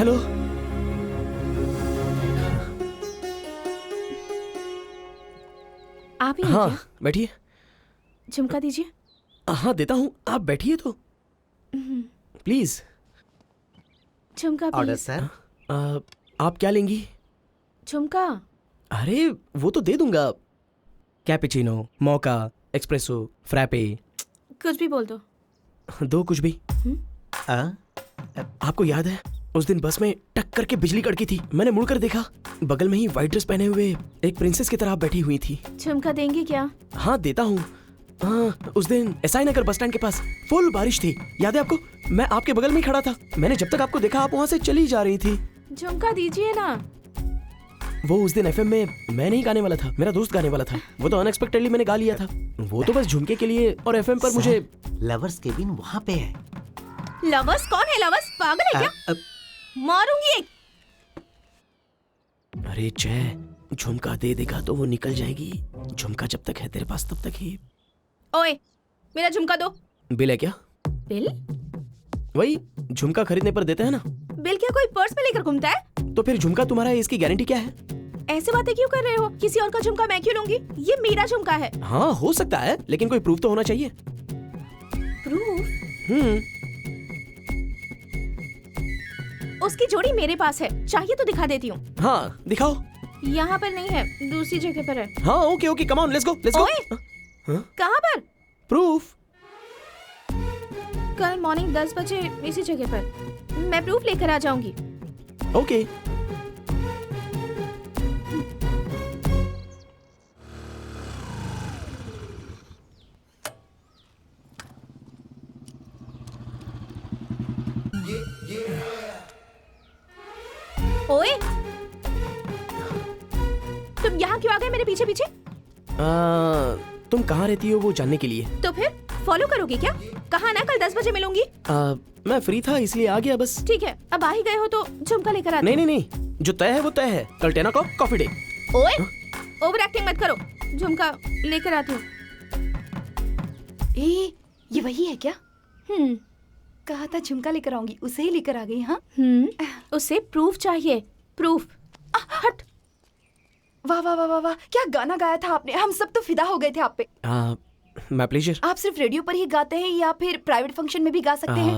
Hello. आप ही हैं हाँ क्या? बैठिए। झुमका दीजिए। हाँ देता हूँ, आप बैठिए तो प्लीज। झुमका ऑर्डर प्लीज। सर। आप क्या लेंगी? झुमका। अरे वो तो दे दूंगा। कैपेचिनो, मोका, एक्सप्रेसो, फ्रैपे। कुछ भी बोल दो। दो कुछ भी। आपको याद है उस दिन बस में टक करके बिजली कड़की थी, मैंने मुड़कर देखा, बगल में ही व्हाइट ड्रेस पहने हुए एक प्रिंसेस की तरह बैठी हुई थी। झुमका देंगे क्या? हाँ देता हूँ। हाँ उस दिन एसआई नगर बस स्टैंड के पास फुल बारिश थी, याद है आपको? मैं आपके बगल में ही खड़ा था, मैंने जब तक आपको देखा आप वहाँ से चली जा रही थी। झुमका दीजिए ना। वो उस दिन एफएम में मैं नहीं गाने वाला था, मेरा दोस्त गाने वाला था, वो तो अनएक्सपेक्टेडली मैंने गा लिया था। वो तो बस झुमके के लिए और एफएम पर मुझे। लवर्स केबिन वहाँ पे है। लवर्स? कौन है लवर्स? पागल है क्या? मारूंगी एक। अरे जय, झुमका दे देगा तो वो निकल जाएगी। झुमका जब तक है तेरे पास तब तक ही। ओए मेरा झुमका दो। बिल है क्या? बिल? वही झुमका खरीदने पर देते हैं ना। बिल क्या कोई पर्स में लेकर घूमता है? तो फिर झुमका तुम्हारा है, इसकी गारंटी क्या है? ऐसे बातें क्यों कर रहे हो? किसी और का झुमका मैं क्यों लूंगी? ये मेरा झुमका है। हाँ हो सकता है, लेकिन कोई प्रूफ तो होना चाहिए। प्रूफ? उसकी जोड़ी मेरे पास है, चाहिए तो दिखा देती हूँ। हाँ दिखाओ। यहाँ पर नहीं है, दूसरी जगह पर है। हाँ okay okay, come on, let's go let's go. ओए कहाँ पर? प्रूफ? कल मॉर्निंग 10 बजे इसी जगह पर। मैं प्रूफ लेकर आ जाऊंगी। ओके। ओए तुम यहाँ क्यों आ गए मेरे पीछे पीछे? तुम कहाँ रहती हो वो जानने के लिए। तो फिर फॉलो करोगे क्या? कहा ना कल 10 बजे मिलूंगी। मैं फ्री था इसलिए आ गया बस। ठीक है, अब आ ही गए हो तो झुमका लेकर आते। नहीं नहीं नहीं, जो तय है वो तय है, कल 10 o'clock कॉफी डे। ओए ओवर एक्टिंग मत करो, झुमका लेकर आती हूँ। ये वही है क्या? कहा था झुमका लेकर आऊंगी, उसे ही लेकर आ गई। हाँ उसे प्रूफ चाहिए, प्रूफ। हट। वाह वाह वाह वाह वाह, क्या गाना गाया था आपने, हम सब तो फिदा हो गए थे आप पे। My pleasure. आप सिर्फ रेडियो पर ही गाते हैं या फिर प्राइवेट फंक्शन में भी गा सकते हैं?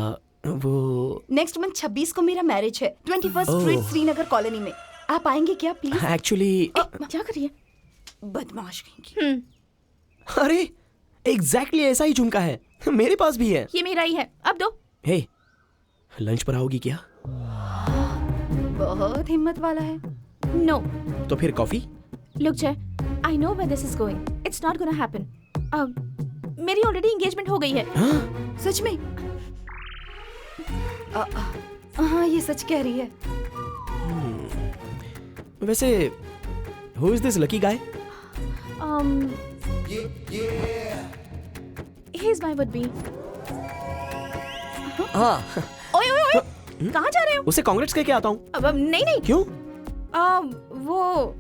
वो नेक्स्ट मंथ 26 को मेरा मैरिज है 21st स्ट्रीट श्रीनगर कॉलोनी में। आप आएंगे क्या प्लीज? एक्चुअली क्या करिए? बदमाश कहीं। अरे एग्जैक्टली ऐसा ही झुमका है, मेरे पास भी है। ये मेरा ही है, अब दो। हे लंच पर आओगी क्या? बहुत हिम्मत वाला है। नो। तो फिर coffee? Look Jay, I know where this is going, it's not gonna happen. मेरी ऑलरेडी एंगेजमेंट हो गई है। सच में? हाँ ये सच कह रही है। वैसे who is this lucky guy? He is my would be. हाँ। ओए ओए ओए, कहाँ जा रहे हो? उसे कांग्रेस कह के आता हूँ। अब नहीं नहीं। क्यों? वो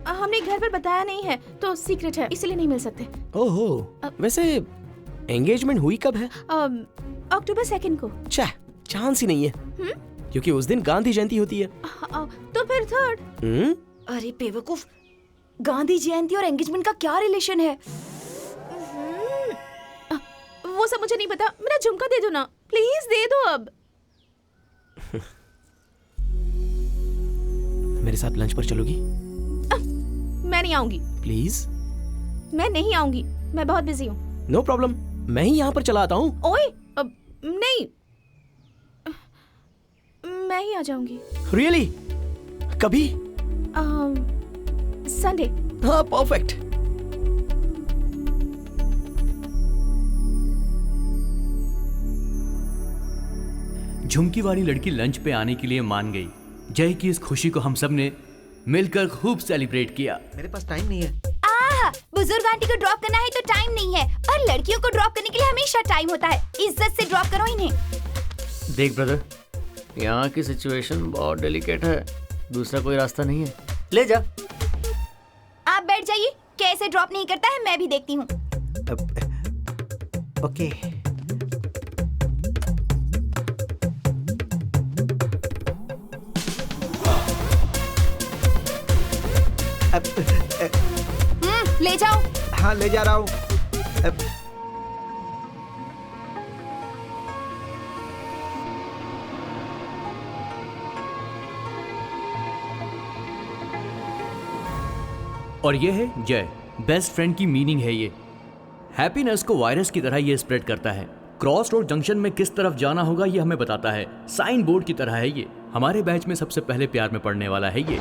हमने घर पर बताया नहीं है तो सीक्रेट है, इसलिए नहीं मिल सकते। ओहो, वैसे एंगेजमेंट हुई कब है? अक्टूबर 2 को। चांस ही नहीं है। क्योंकि उस दिन गांधी जयंती होती है। तो फिर 3rd। अरे बेवकूफ, गांधी जयंती और एंगेजमेंट का क्या रिलेशन है? वो सब मुझे नहीं पता, मेरा झुमका दे दो ना, प्लीज दे दो अब। मेरे साथ लंच पर चलोगी? मैं नहीं आऊंगी। प्लीज। मैं नहीं आऊंगी, मैं बहुत बिजी हूँ। नो प्रॉब्लम, मैं ही यहाँ पर चला आता हूँ। ओए नहीं, मैं ही आ जाऊंगी। रियली? कभी? संडे। हाँ परफेक्ट। झुमकी वाली लड़की लंच पे आने के लिए मान गई। जय की इस खुशी को हम सब ने मिलकर खूब सेलिब्रेट किया। मेरे पास टाइम नहीं है। बुजुर्ग आंटी को ड्रॉप करना है तो टाइम नहीं है, और लड़कियों को ड्रॉप करने के लिए हमेशा टाइम होता है। इज्जत से ड्रॉप करो इन्हें। देख ब्रदर, यहाँ की सिचुएशन बहुत डेलिकेट है, दूसरा कोई रास्ता नहीं है, ले जा। आप बैठ जाइए, कैसे ड्रॉप नहीं करता है मैं भी देखती हूँ। ओके। ले जाओ। हाँ ले जा रहा हूँ। और ये है जय। बेस्ट फ्रेंड की मीनिंग है ये। हैप्पीनेस को वायरस की तरह ये स्प्रेड करता है। क्रॉस रोड जंक्शन में किस तरफ जाना होगा ये हमें बताता है। साइन बोर्ड की तरह है ये। हमारे बैच में सबसे पहले प्यार में पड़ने वाला है ये।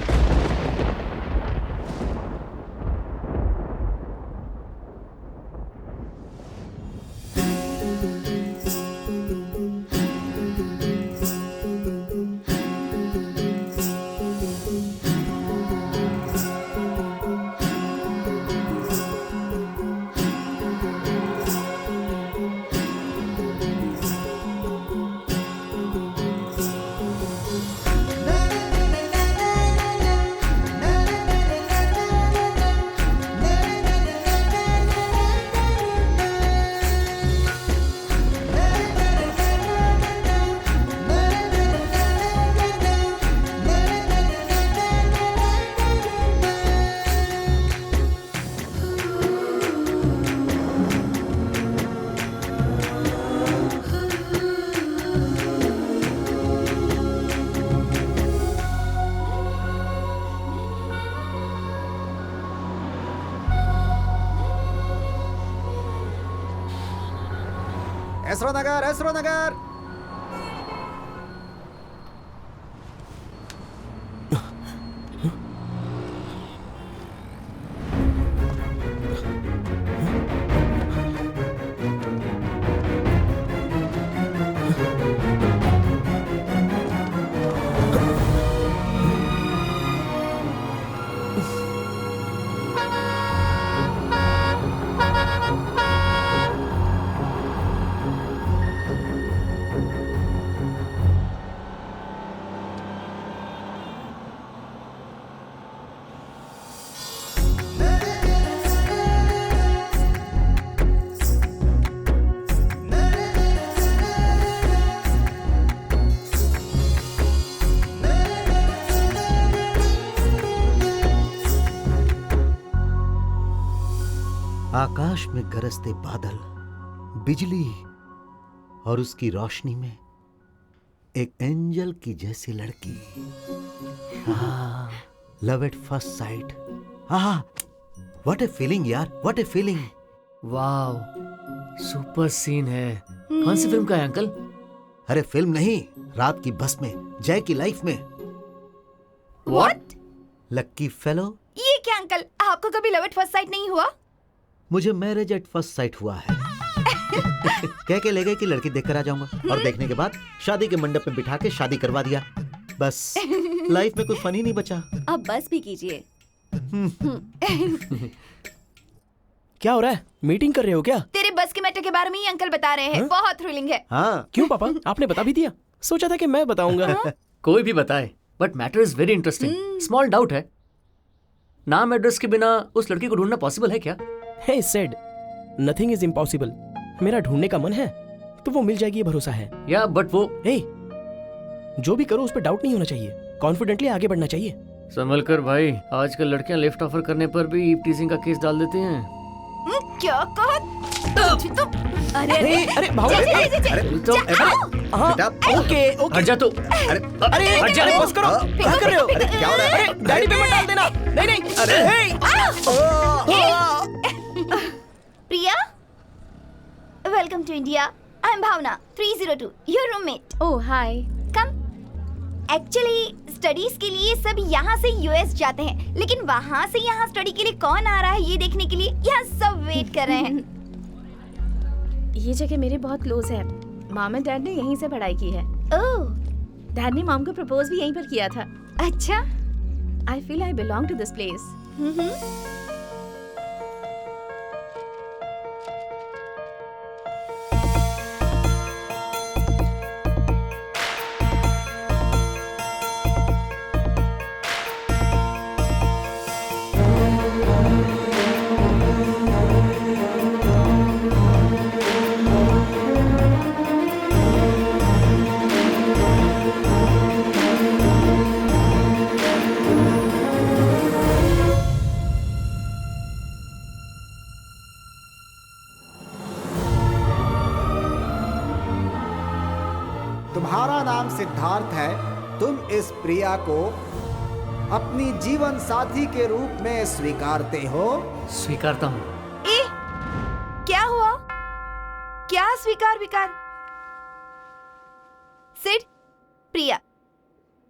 एसरो नगर, एसरो नगर। आकाश में गरजते बादल, बिजली और उसकी रोशनी में एक एंजल की जैसी लड़की। Love at first sight. What a feeling यार, what a feeling. Wow, super scene है। कौन सी फिल्म का है अंकल? अरे फिल्म नहीं, रात की बस में जय की लाइफ में। व्हाट? Lucky fellow. ये क्या अंकल, आपको कभी लव एट फर्स्ट साइट नहीं हुआ? मुझे मैरिज एट फर्स्ट साइट हुआ है। कह के ले गए कि लड़की देखकर आ जाऊंगा और देखने के बाद शादी के मंडप में बिठा के शादी करवा दिया। बस लाइफ में कोई फन ही नहीं बचा। अब बस भी कीजिए। क्या हो रहा है? मीटिंग कर रहे हो क्या? तेरे बस के मैटर के बारे में ही अंकल बता रहे हैं। बहुत थ्रिलिंग है। हाँ क्यों पापा, आपने बता भी दिया? सोचा था कि मैं बताऊंगा। कोई भी बताए, but matter is very interesting. Small doubt है, नाम एड्रेस के बिना उस लड़की को ढूंढना पॉसिबल है क्या? हे सेड, नथिंग इज इम्पॉसिबल। मेरा ढूंढने का मन है तो वो मिल जाएगी, ये भरोसा है। या बट वो हे, जो भी करो उस पर डाउट नहीं होना चाहिए। कॉन्फिडेंटली आगे बढ़ना चाहिए। संभल कर भाई, आजकल लड़कियां लिफ्ट ऑफर करने पर भी ईव टीजिंग का केस डाल देते हैं। क्या कहा? तो अरे अरे भाव, हाँ, ओके ओके। हट जा तू। अरे हट जा। बस करो, क्या कर रहे हो? अरे क्या हो रहा है? अरे गाड़ी पे मत डाल देना। नहीं नहीं। अरे Priya, welcome to India. I am Bhavana 302, your roommate. Oh hi. Come. Actually studies के लिए सब यहाँ से यूएस जाते हैं, लेकिन वहाँ से यहाँ स्टडी के लिए कौन आ रहा है ये देखने के लिए यहाँ सब वेट कर रहे हैं। ये जगह मेरे बहुत क्लोज है। मॉम एंड डैड ने यहीं से पढ़ाई की है। ओह, डैड ने मॉम को प्रपोज भी यहीं पर किया था। अच्छा। I feel I belong to this place. नाम सिद्धार्थ है, तुम इस प्रिया को अपनी जीवन साथी के रूप में स्वीकारते हो? स्वीकारता हूँ। ए, क्या हुआ? क्या स्वीकार विकार? सिड, प्रिया,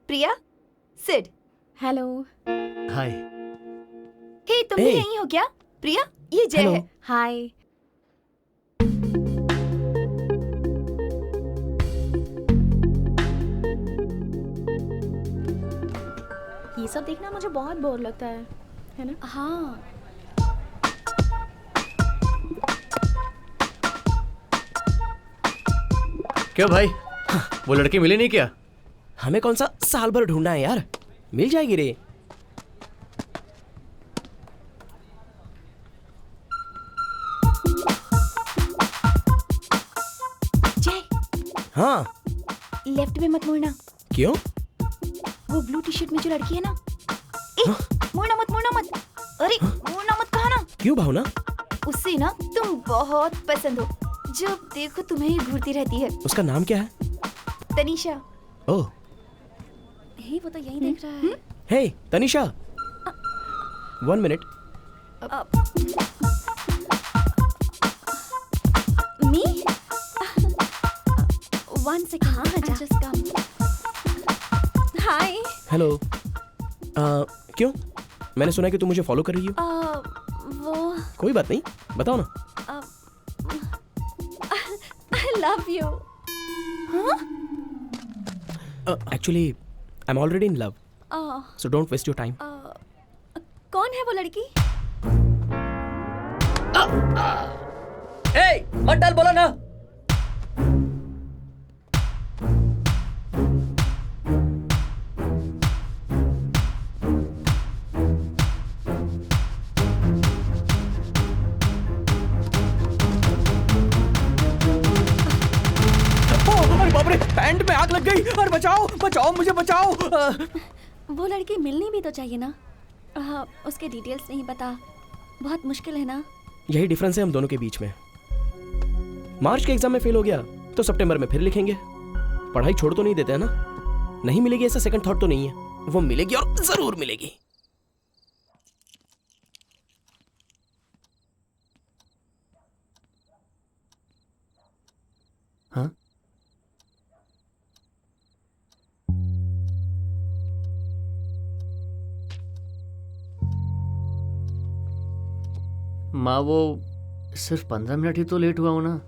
प्रिया, सिड। हेलो। हाय। हे, तुम भी Hey. यहीं हो क्या? प्रिया, ये जय Hello. है। हाय। ये सब देखना मुझे बहुत बोर लगता है ना? हाँ। क्यों भाई, वो लड़की मिली नहीं क्या? हमें कौन सा साल भर ढूंढना है यार, मिल जाएगी रे। जय, हाँ, लेफ्ट में मत मुड़ना। क्यों? वो ब्लू टी शर्ट में जो लड़की है ना, ए, मुड़ना मत, मुड़ना मत। अरे मुड़ना मत कहा ना। क्यों भावना? उससे ना तुम बहुत पसंद हो, जब देखो तुम्हें ही घूरती रहती है। उसका नाम क्या है? तनीषा। ओह, हे, वो तो यहीं देख रहा है। हे तनिषा, 1 मिनट। मी? 1 सेकंड। हाँ, जस्ट कम। हाय। हेलो। क्यों? मैंने सुना है कि तुम मुझे फॉलो कर रही हो। वो कोई बात नहीं, बताओ ना। I love you. Actually I am already in love, so don't waste your time. कौन है वो लड़की? ए, मत डाल, बोला ना। अरे बाप रे, पैंट में आग लग गई। अरे बचाओ, बचाओ, मुझे बचाओ। वो लड़की मिलनी भी तो चाहिए ना। उसके डिटेल्स नहीं पता, बहुत मुश्किल है ना। यही डिफरेंस है हम दोनों के बीच में। मार्च के एग्जाम में फेल हो गया तो सितंबर में फिर लिखेंगे। पढ़ाई छोड़ तो नहीं देते है ना। नहीं मिलेगी ऐसा सेकंड थॉट तो नहीं है, वो मिलेगी और जरूर मिलेगी। हाँ? माँ, वो सिर्फ 15 मिनट ही तो लेट हुआ हूं ना।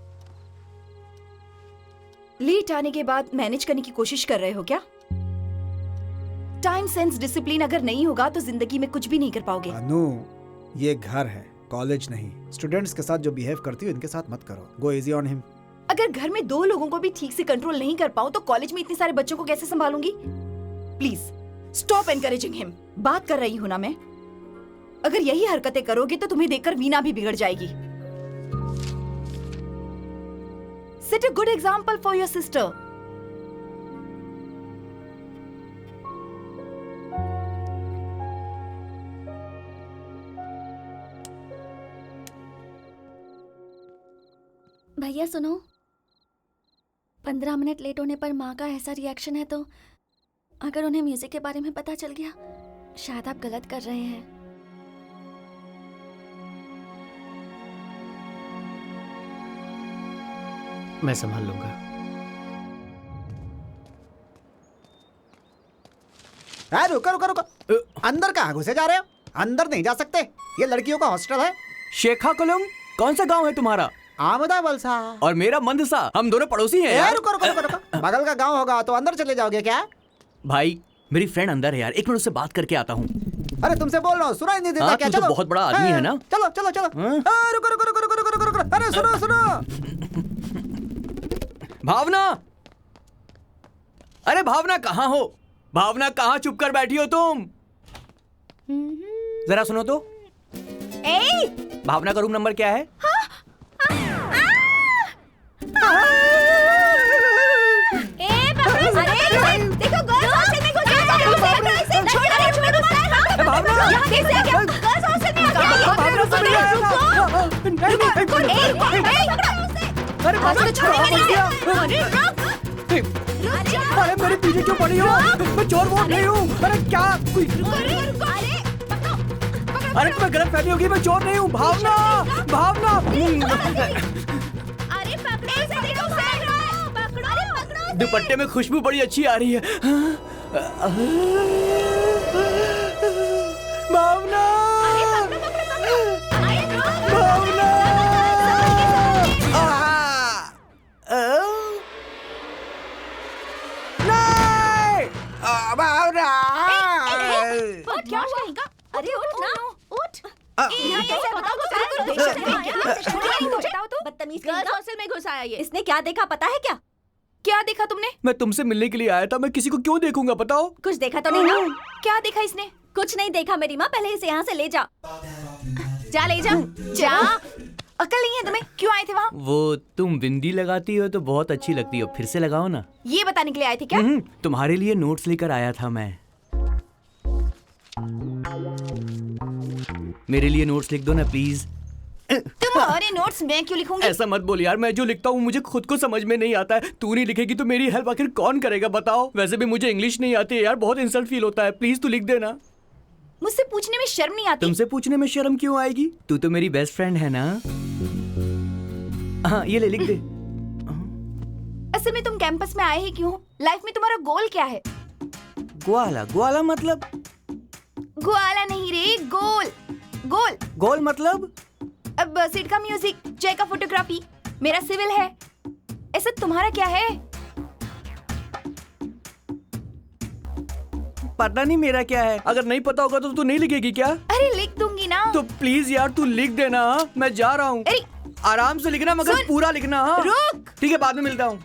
लेट आने के बाद मैनेज करने की कोशिश कर रहे हो क्या? टाइम सेंस डिसिप्लिन अगर नहीं होगा तो जिंदगी में कुछ भी नहीं कर पाओगे। अनु, ये घर है, कॉलेज नहीं। स्टूडेंट्स के साथ जो बिहेव करती हो इनके साथ मत करो। गो इजी ऑन हिम। अगर घर में 2 लोगों को भी ठीक से कंट्रोल नहीं कर पाऊं तो कॉलेज में इतने सारे बच्चों को कैसे संभालूंगी? Please stop encouraging him. बात कर रही हूं ना मैं। अगर यही हरकतें करोगे तो तुम्हें देखकर वीना भी बिगड़ जाएगी। Set a good example for your sister. भैया सुनो, 15 मिनट लेट होने पर माँ का ऐसा रिएक्शन है तो अगर उन्हें म्यूजिक के बारे में पता चल गया, शायद आप गलत कर रहे हैं। मैं संभाल लूंगा। रुको रुको रुको, अंदर कहाँ घुसे जा रहे हो? अंदर नहीं जा सकते, ये लड़कियों का हॉस्टल है। शेखा कलम, कौन सा गांव है तुम्हारा? आमदा वलसा। और मेरा मंदसा, हम दोनों पड़ोसी हैं यार। रुको रुको रुको रुको, बगल का गांव होगा तो अंदर चले जाओगे क्या? भाई, मेरी फ्रेंड अंदर है यार, 1 मिनट उससे बात करके आता हूँ। अरे तुमसे बोल रहा हूँ, सुनाई नहीं देता हाँ, क्या? तू तो चलो, बहुत बड़ा आदमी है ना। चलो चलो चलो। रुको रुको रुको रुको रुको रुको रुको, अरे सुनो सुनो। भावना, अरे भावना कहाँ हो? भावना कहाँ चुप कर बैठी हो तुम? जरा सुनो तो। भावना का रूम नंबर क्या है? देखो गर्ल्स हॉस्टल में घुस गए। भावना, गर्ल्स हॉस्टल में आ गया। अरे भावना, छोड़ेंगे नहीं। अरे मेरे पीछे क्यों पड़ी हो? मैं चोर वोट नहीं हूँ। अरे क्या? अरे तुम्हें गलत फहमी होगी, मैं चोर नहीं हूँ। भावना, भावना। अरे पकड़ो पकड़ो। दुपट्टे में खुशबू बड़ी अच्छी आ रही है। भावना, भावना। क्या हुआ इनका? अरे उठ ना, उठ। यहाँ कैसे? बताओ तो। बदतमीज गर्ल्स हॉस्टल में घुस आया ये। इसने क्या देखा पता है क्या? क्या देखा तुमने? मैं तुमसे मिलने के लिए आया था, मैं किसी को क्यों देखूंगा बताओ? कुछ देखा तो नहीं ना? क्या देखा इसने? कुछ नहीं देखा मेरी माँ, पहले इसे यहाँ से ले जा। जा ले जा, जा। अकल नहीं है तुम्हें? क्यों आए थे वहाँ? वो तुम बिंदी लगाती हो तो बहुत अच्छी लगती हो, फिर से लगाओ ना। ये बताने के लिए आए थे क्या? तुम्हारे लिए नोट्स लेकर आया था मैं। मेरे लिए नोट्स लिख दो ना प्लीज। तुम्हारे नोट्स मैं क्यों लिखूंगी? ऐसा मत बोल यार, मैं जो लिखता हूँ मुझे खुद को समझ में नहीं आता है। तू नहीं लिखेगी तो मेरी हेल्प आखिर कौन करेगा बताओ? वैसे भी मुझे इंग्लिश नहीं आती है यार, बहुत इंसल्ट फील होता है। प्लीज तू लिख देना। मुझसे पूछने में शर्म नहीं आती? तुमसे पूछने में शर्म क्यों आएगी? तू तो मेरी बेस्ट फ्रेंड है ना। हाँ ये ले, लिख दे। असल में तुम कैंपस में आए ही क्यों? लाइफ में तुम्हारा गोल क्या है? ग्वाला, ग्वाला मतलब? ग्वाला नहीं रे, गोल। गोल गोल मतलब? अब सिड का म्यूजिक, जय का फोटोग्राफी, मेरा सिविल है। ऐसा तुम्हारा क्या है? पता नहीं मेरा क्या है। अगर नहीं पता होगा तो तू नहीं लिखेगी क्या? अरे लिख दूंगी ना। तो प्लीज यार तू लिख देना। मैं जा रहा हूँ। अरे आराम से लिखना मगर पूरा लिखना। हाँ रुक। ठीक है, बाद में मिलता हूँ।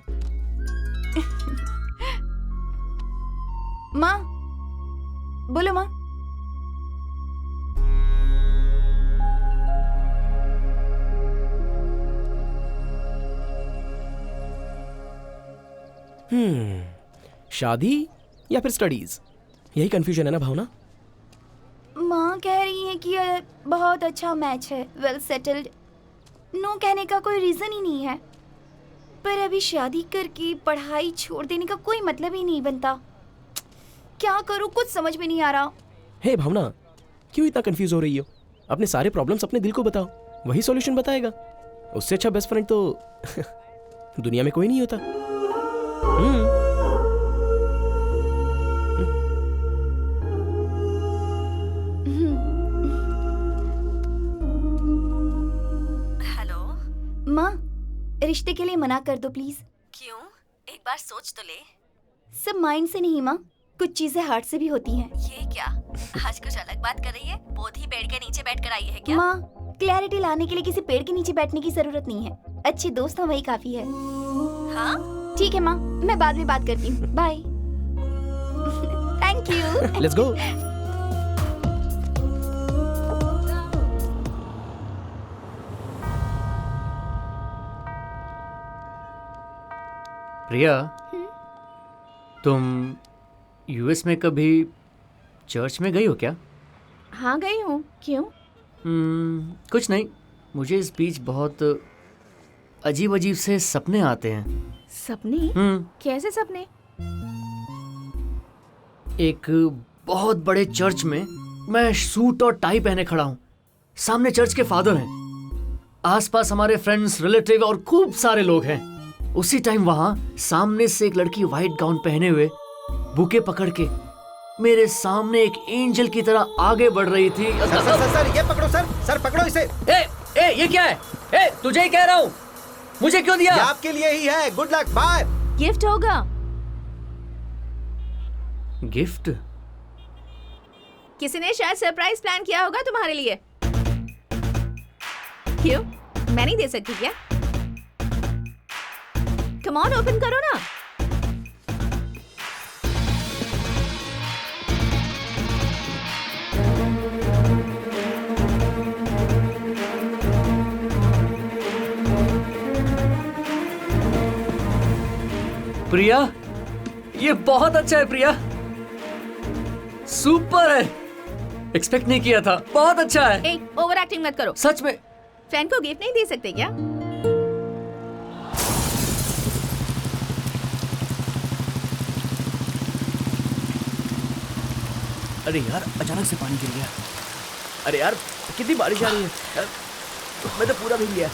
माँ, बोलो माँ। शादी या फिर स्टडीज, यही कंफ्यूजन है ना भावना? माँ कह रही है कि ये बहुत अच्छा मैच है, वेल सेटल्ड। नो कहने का कोई रीजन ही नहीं है, पर अभी शादी करके पढ़ाई छोड़ देने का कोई मतलब ही नहीं बनता। क्या करूँ, कुछ समझ में नहीं आ रहा। हे भावना, क्यों इतना कंफ्यूज हो रही हो? अपने सारे प्रॉब्लम्स अपने दिल को बताओ, वही सॉल्यूशन बताएगा। उससे अच्छा बेस्ट फ्रेंड तो दुनिया में कोई नहीं होता। हेलो माँ, रिश्ते के लिए मना कर दो प्लीज। क्यों? एक बार सोच तो ले। सब माइंड से नहीं माँ, कुछ चीजें हार्ट से भी होती हैं। ये क्या आज कुछ अलग बात कर रही है? बोधी पेड़ के नीचे बैठ कर आई है क्या? माँ, क्लैरिटी लाने के लिए किसी पेड़ के नीचे बैठने की जरूरत नहीं है। अच्छे दोस्त हो वही काफी है। हाँ ठीक है माँ, मैं बाद में बात करती हूँ। Bye. Thank you. Let's go. Priya, तुम यूएस में कभी चर्च में गई हो क्या? हाँ गई हूँ। क्यों? कुछ नहीं, मुझे इस बीच बहुत अजीब अजीब से सपने आते हैं। सपने? कैसे सपने? एक बहुत बड़े चर्च में मैं सूट और टाई पहने खड़ा हूँ। सामने चर्च के फादर हैं, आसपास हमारे फ्रेंड्स, रिलेटिव और खूब सारे लोग हैं। उसी टाइम वहां सामने से एक लड़की व्हाइट गाउन पहने हुए बुके पकड़ के मेरे सामने एक एंजल की तरह आगे बढ़ रही थी। सर ये पकड़ो सर, सर पकड़ो इसे। ए ये क्या है? ए तुझे ही कह रहा हूँ, मुझे क्यों दिया? ये आपके लिए ही है। Good luck, bye. गिफ्ट होगा। गिफ्ट? किसी ने शायद सरप्राइज प्लान किया होगा तुम्हारे लिए। क्यों? मैं नहीं दे सकती क्या? कम ऑन, ओपन करो ना। प्रिया, ये बहुत अच्छा है प्रिया, सुपर है। एक्सपेक्ट नहीं किया था, बहुत अच्छा है। ए, ओवर एक्टिंग मत करो। सच में। फ्रेंड को गिफ्ट नहीं दे सकते क्या? अरे यार अचानक से पानी गिर गया। अरे यार कितनी बारिश आ रही है, मैं तो पूरा भीग गया।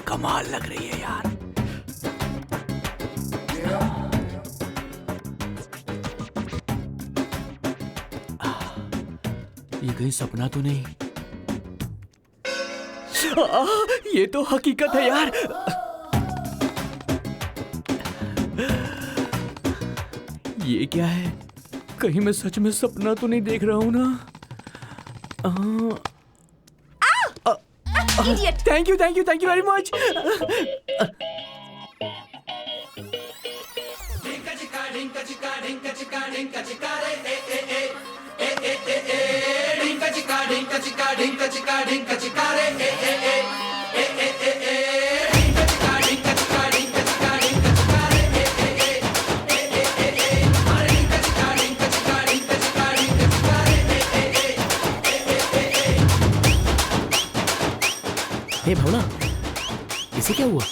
कमाल लग रही है यार। ये कहीं सपना तो नहीं? ये तो हकीकत है यार। ये क्या है? कहीं मैं सच में सपना तो नहीं देख रहा हूं ना? Thank you very much. Hey Bhavana, इसे क्या हुआ?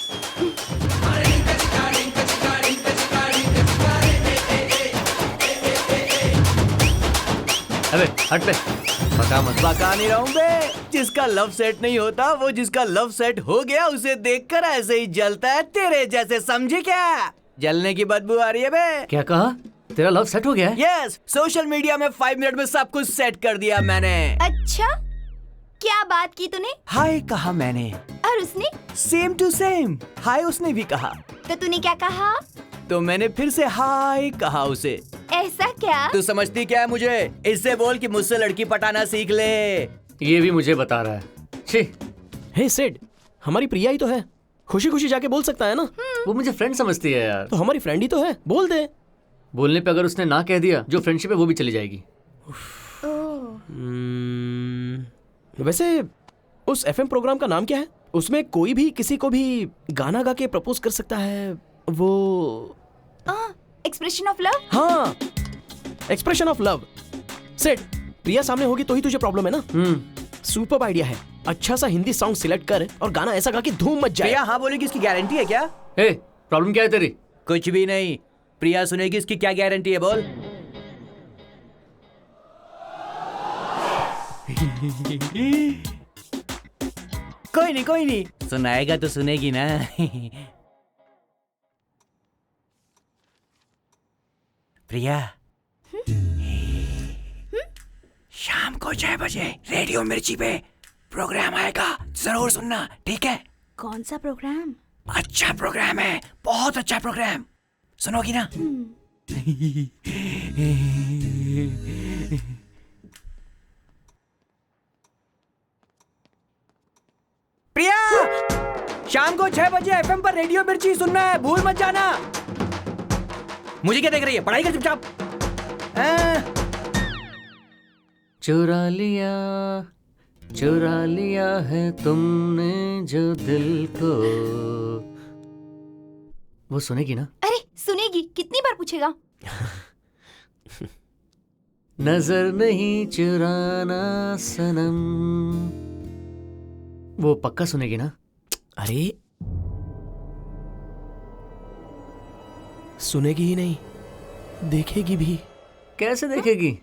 अबे हट पे, पका मत। पका नहीं रहा हूं बे। जिसका लव सेट नहीं होता वो जिसका लव सेट हो गया उसे देखकर ऐसे ही जलता है तेरे जैसे, समझे क्या? जलने की बदबू आ रही है बे। क्या कहा? तेरा लव सेट हो गया है? यस, सोशल मीडिया में 5 मिनट में सब कुछ सेट कर दिया मैंने। अच्छा, क्या बात की तूने? हाय कहा मैंने। और उसने? सेम टू सेम, हाय उसने भी कहा। तो तूने क्या कहा? तो मैंने फिर से हाय कहा उसे। ऐसा क्या? तू समझती क्या है मुझे? इससे बोल कि मुझसे लड़की पटाना सीख ले। ये भी मुझे बता रहा है। छी। हे सेड, हमारी प्रिया ही तो है, खुशी खुशी जाके बोल सकता है ना। वो मुझे फ्रेंड समझती है यार। तो हमारी फ्रेंड ही तो है, बोल दे। बोलने पे अगर उसने ना कह दिया, जो फ्रेंडशिप है वो भी चली जाएगी। वैसे उस एफएम प्रोग्राम का नाम क्या है? उसमें कोई भी किसी को भी गाना गा के प्रपोज कर सकता है। वो एक्सप्रेशन ऑफ लव। हाँ, एक्सप्रेशन ऑफ लव। सेट, प्रिया सामने होगी तो ही तुझे प्रॉब्लम है ना? सुपर आइडिया है। अच्छा सा हिंदी सॉन्ग सिलेक्ट कर और गाना ऐसा गा कि धूम मच जाए। प्रिया हाँ बोलेगी, इसकी गारंटी है क्या? ए, प्रॉब्लम क्या है तेरी? कुछ भी नहीं। प्रिया सुनेगी, इसकी क्या गारंटी है बोल? कोई नहीं सुनाएगा तो सुनेगी ना। प्रिया, शाम को 6 बजे रेडियो मिर्ची पे प्रोग्राम आएगा, जरूर सुनना, ठीक है? कौन सा प्रोग्राम? अच्छा प्रोग्राम है, बहुत अच्छा प्रोग्राम। सुनोगी ना? प्रिया, शाम को 6 बजे एफएम पर रेडियो मिर्ची सुनना है, भूल मत जाना। मुझे क्या देख रही है? पढ़ाई कर चुपचाप। चुरा लिया है तुमने जो दिल को। वो सुनेगी ना? अरे सुनेगी, कितनी बार पूछेगा? नजर नहीं चुराना सनम। वो पक्का सुनेगी ना? अरे सुनेगी ही नहीं, देखेगी भी। कैसे देखेगी?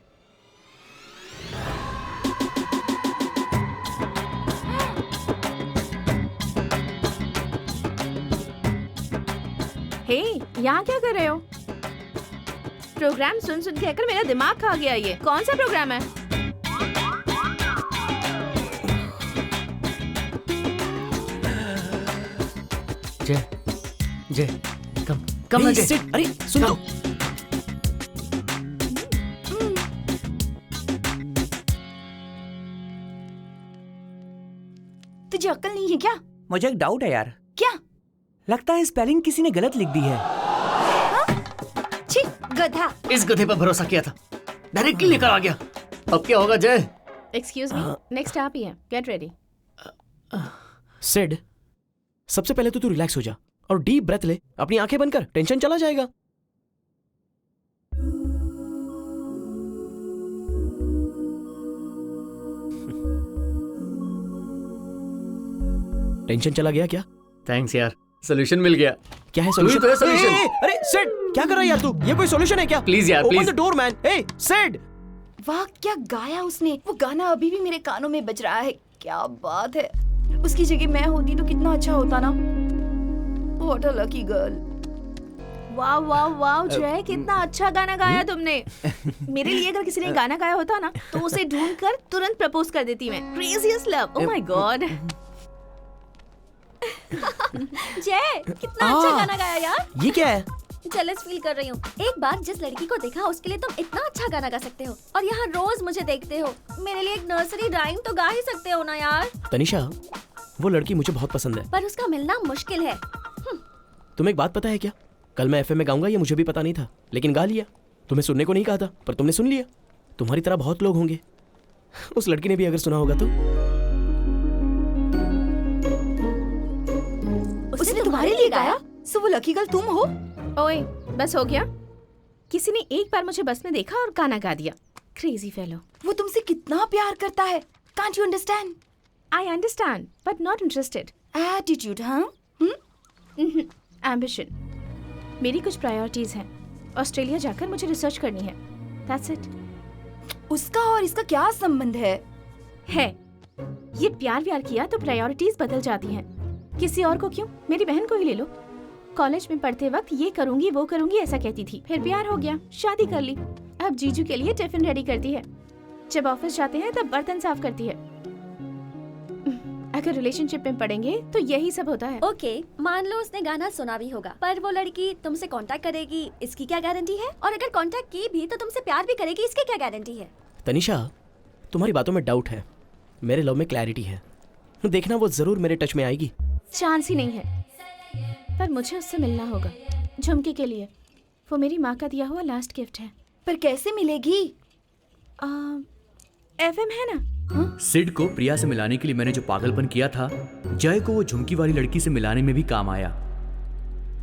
हे, यहाँ क्या कर रहे हो? प्रोग्राम सुन सुन के आकर मेरा दिमाग खा गया। ये कौन सा प्रोग्राम है? जय कम ना जय। सिट, अरे सुन तो। तुझे अक्ल नहीं है क्या? मुझे एक डाउट है यार। क्या? लगता है स्पेलिंग किसी ने गलत लिख दी है। छी, गधा। इस गधे पर भरोसा किया था, डायरेक्टली लेकर आ गया। अब क्या होगा जय? एक्सक्यूज मी, नेक्स्ट आप ही हैं। Get ready. सिड, सबसे पहले तो तू रिलैक्स हो जा और डीप ब्रेथ ले। अपनी आंखें बंद कर, टेंशन चला जाएगा। टेंशन चला गया क्या? थैंक्स यार, सोल्यूशन मिल गया। क्या है तू ही सॉल्यूशन? तो है solution। अरे सिड, क्या कर रहा है यार तू? ये कोई सॉल्यूशन है क्या? प्लीज यार, open please. The door man. ए सिड, वाह क्या गाया उसने। वो गाना अभी भी मेरे कानों में बज रहा है। क्या बात है। उसकी जगह मैं होती तो कितना अच्छा होता ना। What a lucky girl. वाह वाह वाह जय, कितना अच्छा गाना गाया तुमने। मेरे लिए अगर किसी ने गाना गाया होता ना तो उसे ढूंढकर तुरंत प्रपोज कर देती मैं। Craziest love. Oh my God. जय, कितना अच्छा गाना गाया यार। ये क्या है? जेलस फील कर रही हूँ। एक बार जिस लड़की को देखा उसके लिए तुम इतना अच्छा गाना गा सकते हो और यहाँ रोज मुझे देखते हो। मेरे लिए एक नर्सरी राइम तो गा ही सकते हो ना यार। तनिषा, वो लड़की मुझे बहुत पसंद है, पर उसका मिलना मुश्किल है। तुम्हें एक बात पता है क्या? कल मैं एफएम में गाऊंगा ये मुझे भी पता नहीं था, लेकिन गा लिया। तुम्हें सुनने को नहीं कहा था पर तुमने सुन लिया। तुम्हारी तरह बहुत लोग होंगे, उस लड़की ने भी अगर सुना होगा तो। उसने तुम्हारे लिए गाया? सो वो लकी गर्ल तुम हो? ओए, बस हो गया। किसी ने एक बार मुझे बस में देखा और गाना गा दिया। Crazy fellow. वो तुमसे कितना प्यार करता है। Can't you understand? I understand but not interested. Attitude, हाँ? एम्बिशन। मेरी कुछ प्रायोरिटीज हैं। ऑस्ट्रेलिया जाकर मुझे रिसर्च करनी है। That's it. उसका और इसका क्या संबंध है? ये प्यार किया तो प्रायोरिटीज बदल जाती हैं। किसी और को क्यों, मेरी बहन को ही ले लो। कॉलेज में पढ़ते वक्त ये करूंगी वो करूंगी ऐसा कहती थी, फिर प्यार हो गया, शादी कर ली। अब जीजू के लिए टिफिन रेडी करती है, जब ऑफिस जाते हैं तब बर्तन साफ करती है। अगर रिलेशनशिप में पड़ेंगे तो यही सब होता है। ओके, मान लो उसने गाना सुना भी होगा, पर वो लड़की तुमसे कांटेक्ट करेगी, इसकी क्या गारंटी है? और अगर कांटेक्ट की भी तो तुमसे प्यार भी करेगी, इसकी क्या गारंटी है? तनिषा, तुम्हारी बातों में डाउट है, मेरे लव में क्लैरिटी है। देखना वो जरूर मेरे टच में आएगी। चांस ही नहीं है, पर मुझे उससे मिलना होगा झुमके के लिए। वो मेरी माँ का दिया हुआ लास्ट गिफ्ट है। पर कैसे मिलेगी? एफएम है ना? सिड को प्रिया से मिलाने के लिए मैंने जो पागलपन किया था, जय को वो झुमकी वाली लड़की से मिलाने में भी काम आया।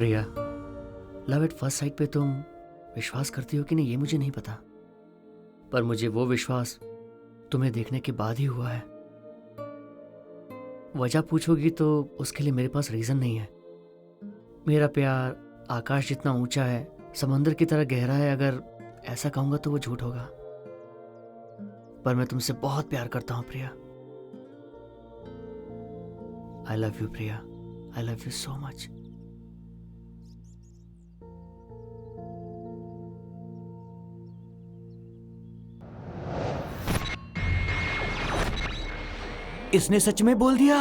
प्रिया, लव एट फर्स्ट साइट पे तुम विश्वास करती हो कि नहीं ये मुझे नहीं पता, पर मुझे वो विश्वास तुम्हें देखने के बाद ही हुआ है। वजह पूछोगी तो उसके लिए मेरे पास रीजन नहीं है। मेरा प्यार आकाश जितना ऊंचा है, समंदर की तरह गहरा है। अगर ऐसा कहूंगा तो वो झूठ होगा, पर मैं तुमसे बहुत प्यार करता हूं Priya. I love you Priya, I love you so much. इसने सच में बोल दिया।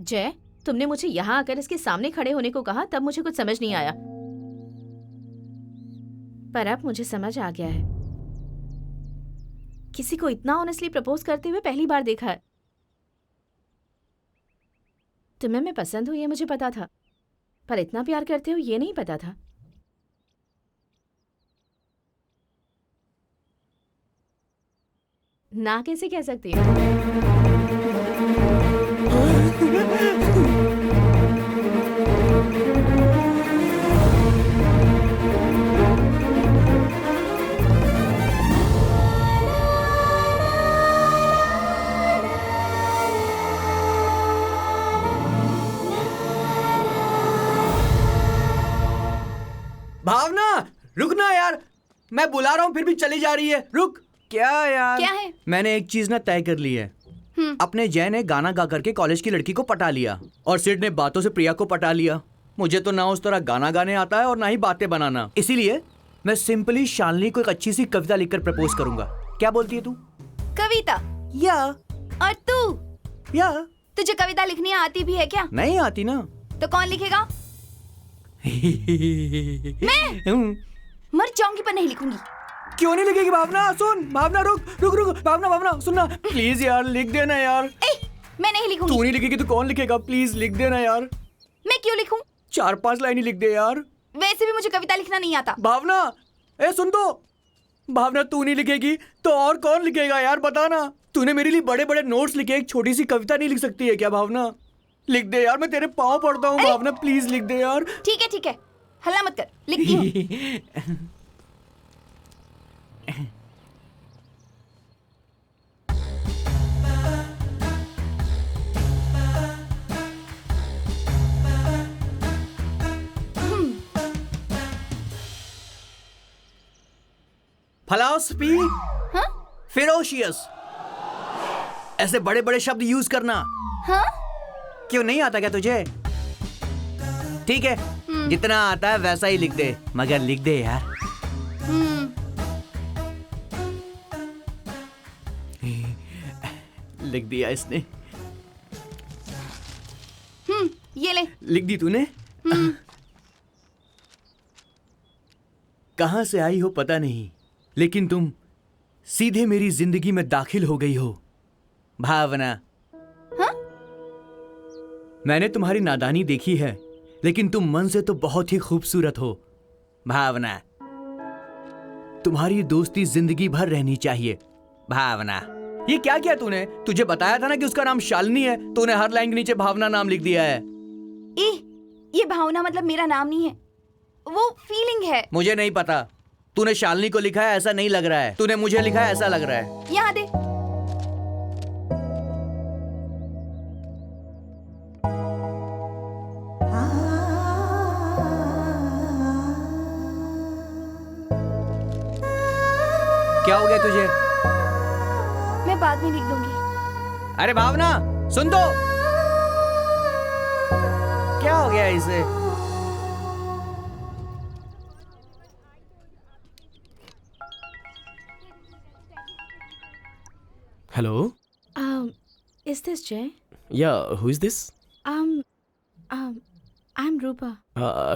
जय, तुमने मुझे यहाँ आकर इसके सामने खड़े होने को कहा, तब मुझे कुछ समझ नहीं आया, पर अब मुझे समझ आ गया है। किसी को इतना ऑनेस्टली प्रपोज करते हुए पहली बार देखा है। तुम्हें मैं पसंद हूं ये मुझे पता था, पर इतना प्यार करते हो ये नहीं पता था। ना कैसे कह सकती हो? भावना, रुकना यार, मैं बुला रहा हूँ फिर भी चली जा रही है। रुक। क्या यार? क्या है? मैंने एक चीज ना तय कर ली है। अपने जय ने गाना गा करके कॉलेज की लड़की को पटा लिया और सिड ने बातों से प्रिया को पटा लिया। मुझे तो ना उस तरह गाना गाने आता है और ना ही बातें बनाना, इसीलिए मैं सिंपली शालिनी को एक अच्छी सी कविता लिखकर प्रपोज करूंगा। क्या बोलती है तू? कविता? या और तू? या तुझे कविता लिखनी आती भी है क्या? नहीं आती ना। तो कौन लिखेगा? मैं मर जाऊंगी पर नहीं लिखूंगी। क्यों नहीं लिखेगी भावना? सुन भावना, रुक रुक रुक। भावना भावना सुनना प्लीज यार, लिख देना यार। मैं नहीं लिखूंगी। तू नहीं लिखेगी तो कौन लिखेगा? प्लीज लिख देना यार। मैं क्यों लिखूं? 4-5 लाइन ही लिख दे यार। वैसे भी मुझे कविता लिखना नहीं आता। भावना, ए सुन तो। भावना तू नहीं लिखेगी तो और कौन लिखेगा यार, बता ना। तूने मेरे लिए बड़े बड़े नोट्स लिखे, एक छोटी सी कविता नहीं लिख सकती है क्या भावना? लिख दे यार, मैं तेरे पाँव पड़ता हूँ भावना, प्लीज लिख दे यार। ठीक है, हल्ला मत कर, लिखती हूँ। फिलॉसफी, हाँ? फेरोशियस, ऐसे बड़े बड़े शब्द यूज करना। हाँ? क्यों नहीं आता क्या तुझे? ठीक है, जितना आता है वैसा ही लिख दे, मगर लिख दे यार। लिख दिया इसने। ये ले। लिख दी तूने? कहां से आई हो पता नहीं, लेकिन तुम सीधे मेरी जिंदगी में दाखिल हो गई हो भावना। हाँ? मैंने तुम्हारी नादानी देखी है, लेकिन तुम मन से तो बहुत ही खूबसूरत हो भावना। तुम्हारी दोस्ती जिंदगी भर रहनी चाहिए भावना। ये क्या किया तूने? तुझे बताया था ना कि उसका नाम शालिनी है, तूने हर लाइन के नीचे भावना नाम लिख दिया है। ये भावना मतलब मेरा नाम नहीं है, वो फीलिंग है। मुझे नहीं पता, तूने शालिनी को लिखा है ऐसा नहीं लग रहा है, तूने मुझे लिखा है ऐसा लग रहा है। यहाँ दे। क्या हो गया तुझे? मैं बाद में लिख दूंगी। अरे भावना सुन तो, क्या हो गया इसे? Hello, Is this Jay? या हु इज दिस? I'm रूपा।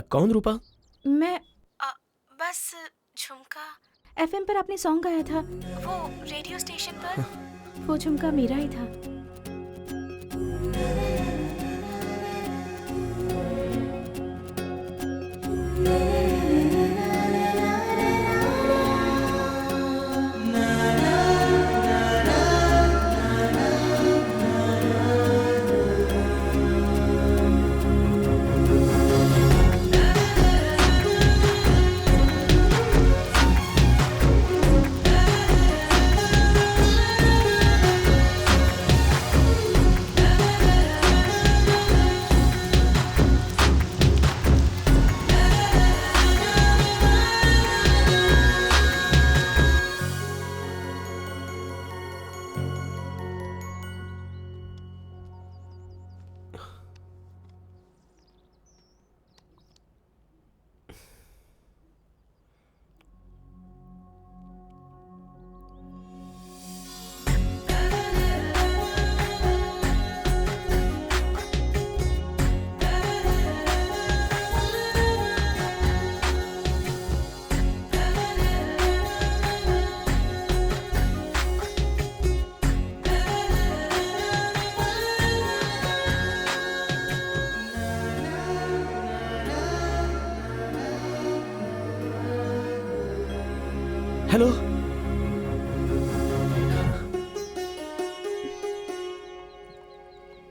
कौन रूपा? मैं बस झुमका FM पर आपने सॉन्ग गाया था, वो रेडियो स्टेशन पर, वो झुमका मेरा ही था। हेलो।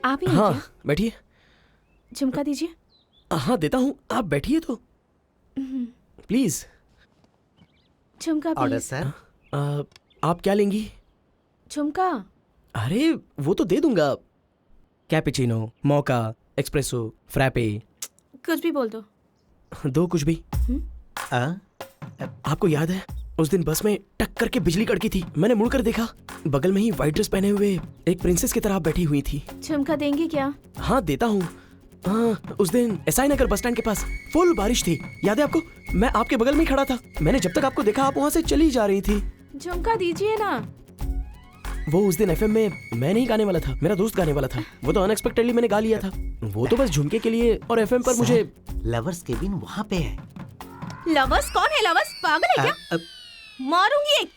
आप ही हैं हाँ क्या? बैठिए। झुमका दीजिए। हाँ देता हूँ, आप बैठिए तो प्लीज। झुमका ऑर्डर प्लीज। सर। आप क्या लेंगी? झुमका। अरे वो तो दे दूंगा। कैपेचिनो, मोका, एक्सप्रेसो, फ्रैपे। कुछ भी बोल दो। दो कुछ भी। आपको याद है उस दिन बस में टक करके बिजली कड़की थी, मैंने मुड़कर देखा, बगल में ही व्हाइट ड्रेस पहने हुए एक प्रिंसेस की तरह बैठी हुई थी। झुमका देंगे क्या? हाँ देता हूँ। हाँ उस दिन एसआई नगर बस स्टैंड के पास फुल बारिश थी, याद है आपको? मैं आपके बगल में ही खड़ा था, मैंने जब तक आपको देखा आप वहाँ से चली जा रही थी। झुमका दीजिए ना। वो उस दिन एफएम में मैं नहीं गाने वाला था, मेरा दोस्त गाने वाला था, वो तो अनएक्सपेक्टेडली मैंने गा लिया था। वो तो बस झुमके के लिए और एफएम पर मुझे। लवर्स केबिन वहाँ पे है। लवर्स? कौन है लवर्स? पागल है क्या? मारूंगी एक।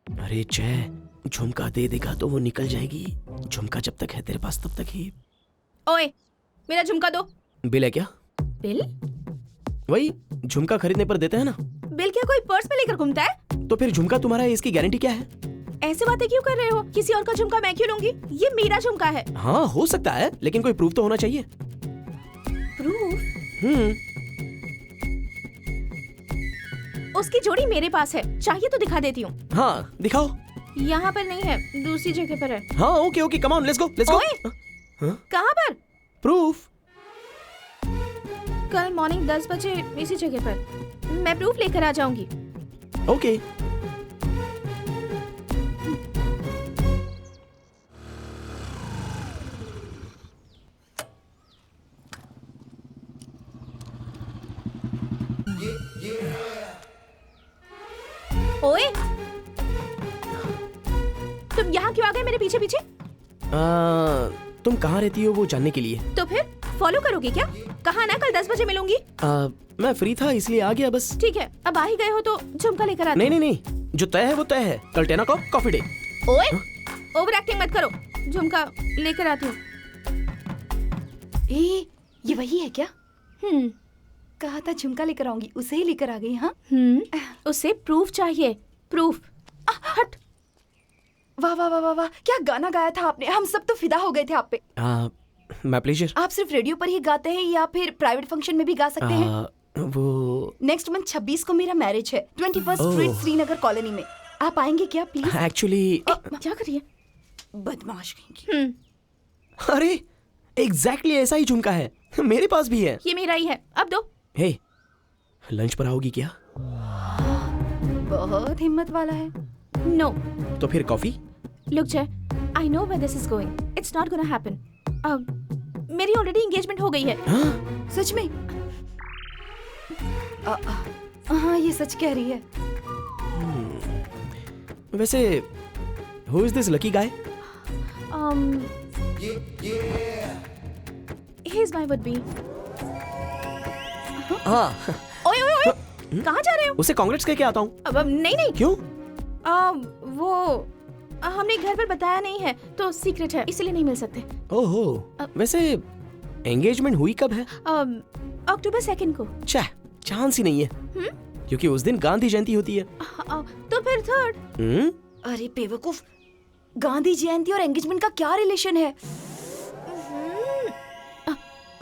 अरे जय, झुमका दे देगा तो वो निकल जाएगी। झुमका जब तक है तेरे पास तब तक ही। ओए, मेरा झुमका दो। बिल है क्या? बिल? वही झुमका खरीदने पर देते हैं ना। बिल क्या कोई पर्स में लेकर घूमता है? तो फिर झुमका तुम्हारा है, इसकी गारंटी क्या है? ऐसे बातें क्यों कर रहे हो? किसी और का झुमका मैं क्यों लूंगी? ये मेरा झुमका है। हाँ हो सकता है, लेकिन कोई प्रूफ तो होना चाहिए। प्रूफ? उसकी जोड़ी मेरे पास है, चाहिए तो दिखा देती हूँ। हाँ दिखाओ। यहाँ पर नहीं है, दूसरी जगह पर है। हाँ okay okay, come on, let's go let's go. ओए, कहाँ पर? प्रूफ? कल मॉर्निंग 10 बजे इसी जगह पर। मैं प्रूफ लेकर आ जाऊंगी। ओके। ओए, तुम यहाँ क्यों आ गए मेरे पीछे पीछे? तुम कहाँ रहती हो वो जानने के लिए। तो फिर फॉलो करोगे क्या? कहा ना कल 10 बजे मिलूंगी। मैं फ्री था इसलिए आ गया बस। ठीक है, अब आ ही गए हो तो झुमका लेकर आते। नहीं नहीं नहीं, जो तय है वो तय है। कल 10 o'clock कॉफी डे। ओए, ओवर एक्टिंग मत करो। झुमका लेकर आती हूँ। ये वही है क्या? कहा था झुमका लेकर आऊंगी, उसे ही लेकर आ गई। हाँ उसे प्रूफ चाहिए, प्रूफ। हट। वाह वाह वाह वाह वाह, क्या गाना गाया था आपने, हम सब तो फिदा हो गए थे आप पे। My pleasure. आप सिर्फ रेडियो पर ही गाते हैं या फिर प्राइवेट फंक्शन में भी गा सकते हैं? वो नेक्स्ट मंथ 26 को मेरा मैरिज है 21st स्ट्रीट श्रीनगर कॉलोनी में। आप आएंगे क्या प्लीज? एक्चुअली क्या करिए? बदमाश कहेंगे। अरे एग्जैक्टली ऐसा ही झुमका है, मेरे पास भी है। ये मेरा ही है, अब दो। हे, लंच पर आओगी क्या? बहुत हिम्मत वाला है। नो। तो फिर coffee? Look Jay, I know where this is going, it's not gonna happen. मेरी ऑलरेडी एंगेजमेंट हो गई है। सच में? हाँ ये सच कह रही है। वैसे who is this lucky guy? He is my would be. हाँ। ओए ओए ओए, कहाँ जा रहे हो? उसे कांग्रेट्स कह के आता हूँ। अब नहीं नहीं। क्यों? वो हमने घर पर बताया नहीं है तो सीक्रेट है, इसलिए नहीं मिल सकते। ओहो, वैसे एंगेजमेंट हुई कब है? अक्टूबर 2 को। चांस ही नहीं है, क्योंकि उस दिन गांधी जयंती होती है। तो फिर 3rd। अरे बेवकूफ, गांधी जयंती और एंगेजमेंट का क्या रिलेशन है?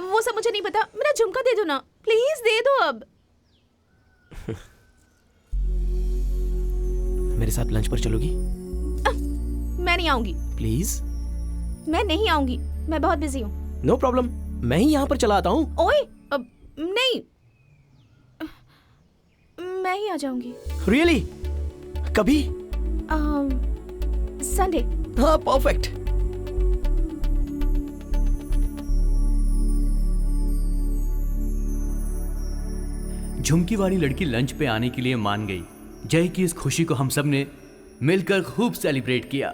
वो सब मुझे नहीं पता, मेरा झुमका दे दो ना, प्लीज दे दो अब। मेरे साथ लंच पर चलोगी? मैं नहीं आऊंगी। प्लीज। मैं नहीं आऊंगी, मैं बहुत बिजी हूँ। नो प्रॉब्लम, मैं ही यहाँ पर चला आता हूँ। ओए, नहीं, मैं ही आ जाऊंगी। रियली? कभी? संडे। हाँ परफेक्ट। झुमकी वाली लड़की लंच पे आने के लिए मान गई। जय की इस खुशी को हम सब ने मिलकर खूब सेलिब्रेट किया।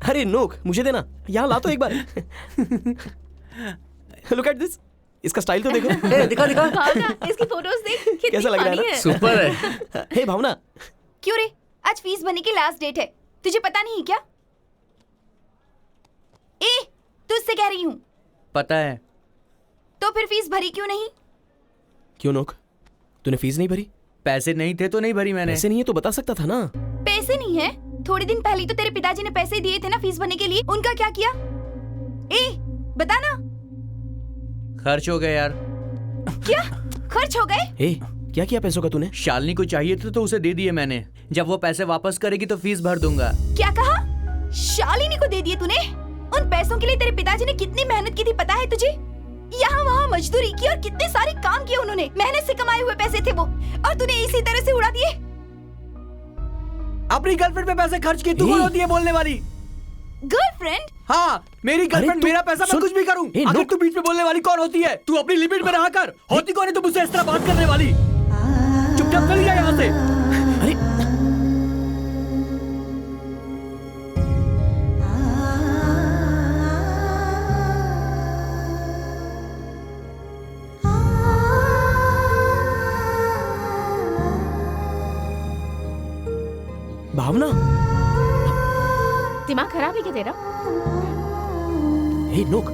अरे नोक, मुझे देना, यहाँ ला तो एक बार। Look at this. इसका स्टाइल तो देखो। ए, दिखा दिखा। भावना, इसकी फोटोज देख, कितनी कैसा लग रहा है funny ना? है। सुपर है। हे भावना, क्यों रे, आज फीस भरने की लास्ट डेट है, तुझे पता नहीं क्या? ए, तुझसे कह रही हूँ। पता है। तो फिर फीस भरी क्यों नहीं? क्यों नोक, तूने फीस नहीं भरी? पैसे नहीं थे तो नहीं भरी मैंने। पैसे नहीं है तो बता सकता था ना। पैसे नहीं है? थोड़े दिन पहले तो तेरे पिताजी ने पैसे दिए थे ना फीस भरने के लिए, उनका क्या किया? ए, बता ना। खर्च हो गए यार। क्या खर्च हो गए? हे, क्या किया पैसों का तूने? शालिनी को चाहिए थे तो उसे दे दिए मैंने। जब वो पैसे वापस करेगी तो फीस भर दूंगा। क्या कहा? शालिनी को दे दिए तूने? उन पैसों के लिए तेरे पिताजी ने कितनी मेहनत की थी पता है तुझे? यहाँ वहाँ मजदूरी की और कितने सारे काम किए उन्होंने, मेहनत से कमाए हुए पैसे थे वो, और तूने इसी तरह से उड़ा दिए। अपनी गर्लफ्रेंड पे पैसे खर्च किए, तू कौन होती है बोलने वाली? गर्लफ्रेंड? हाँ, मेरी गर्लफ्रेंड, मेरा पैसा मैं कुछ भी करूं। अगर तू बीच में बोलने वाली कौन होती है? तू अपनी लिमिट में रहा कर। होती कौन है तू मुझसे इस तरह बात करने वाली? चुपचाप चली जा यहाँ से। अरे भावना, दिमाग खराब है क्या तेरा? हे नोक,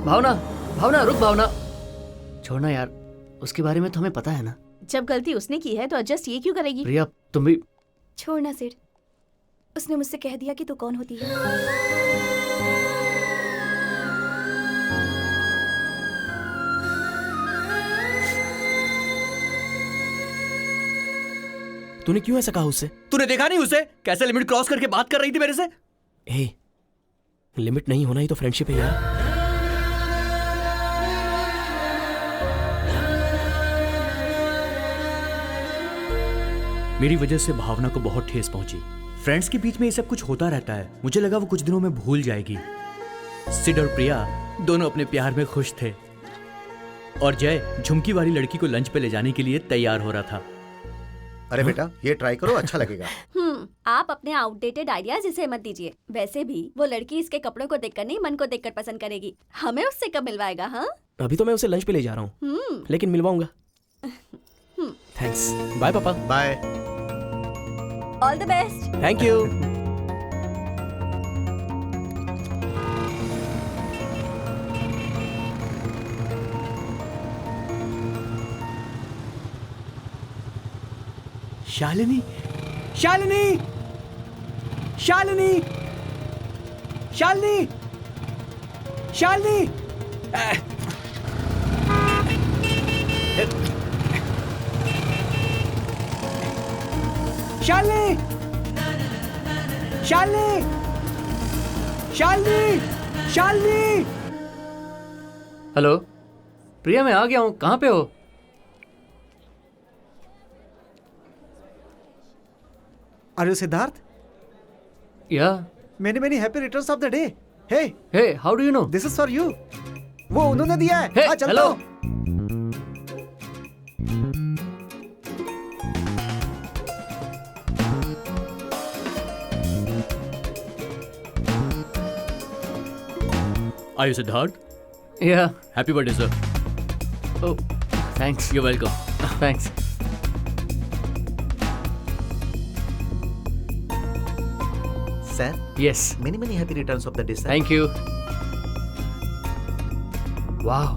भावना, भावना रुक भावना। छोड़ना यार, उसके बारे में तो हमें पता है ना। जब गलती उसने की है तो एडजस्ट ये क्यों करेगी? प्रिया तुम भी। छोड़ना सिर, उसने मुझसे कह दिया कि तू कौन होती है। तूने क्यों ऐसा कहा उससे? तूने देखा नहीं उसे कैसे लिमिट क्रॉस करके बात कर रही थी मेरे से? हे, लिमिट नहीं होना ही तो फ्रेंडशिप है यार। मेरी वजह से भावना को बहुत ठेस पहुंची। फ्रेंड्स के बीच में ये सब कुछ होता रहता है। मुझे लगा वो कुछ दिनों में भूल जाएगी। सिड और प्रिया दोनों अपने प्यार में खुश थे और जय झुमकी वाली लड़की को लंच पे ले जाने के लिए तैयार हो रहा था। अरे बेटा, ये ट्राई करो, अच्छा लगेगा। आप अपने आउटडेटेड आइडियाज इसे मत दीजिए। वैसे भी वो लड़की इसके कपड़ों को देखकर नहीं, मन को देखकर पसंद करेगी। हमें उससे कब मिलवाएगा? हाँ, अभी तो मैं उसे लंच पे ले जा रहा हूँ, लेकिन मिलवाऊंगा। थैंक्स। बाय पापा। Bye. All the best. Thank you. Shalini, Shalini, Shalini, Shalini, Shalini. Shalini, Shalini, Shalini, Shalini. Hello Priya, मैं आ गया हूँ। कहाँ पे हो? Are you Siddharth? या Many happy returns of the day. Hey, hey, how do you know? this is for you. वो उन्होंने दिया है। Hey, हाँ, चलता hello. हूँ। Are you Siddharth? या Happy birthday, sir. Oh thanks. You're welcome. Thanks. Sir, yes, many happy returns of the day, sir. Thank you. वाह,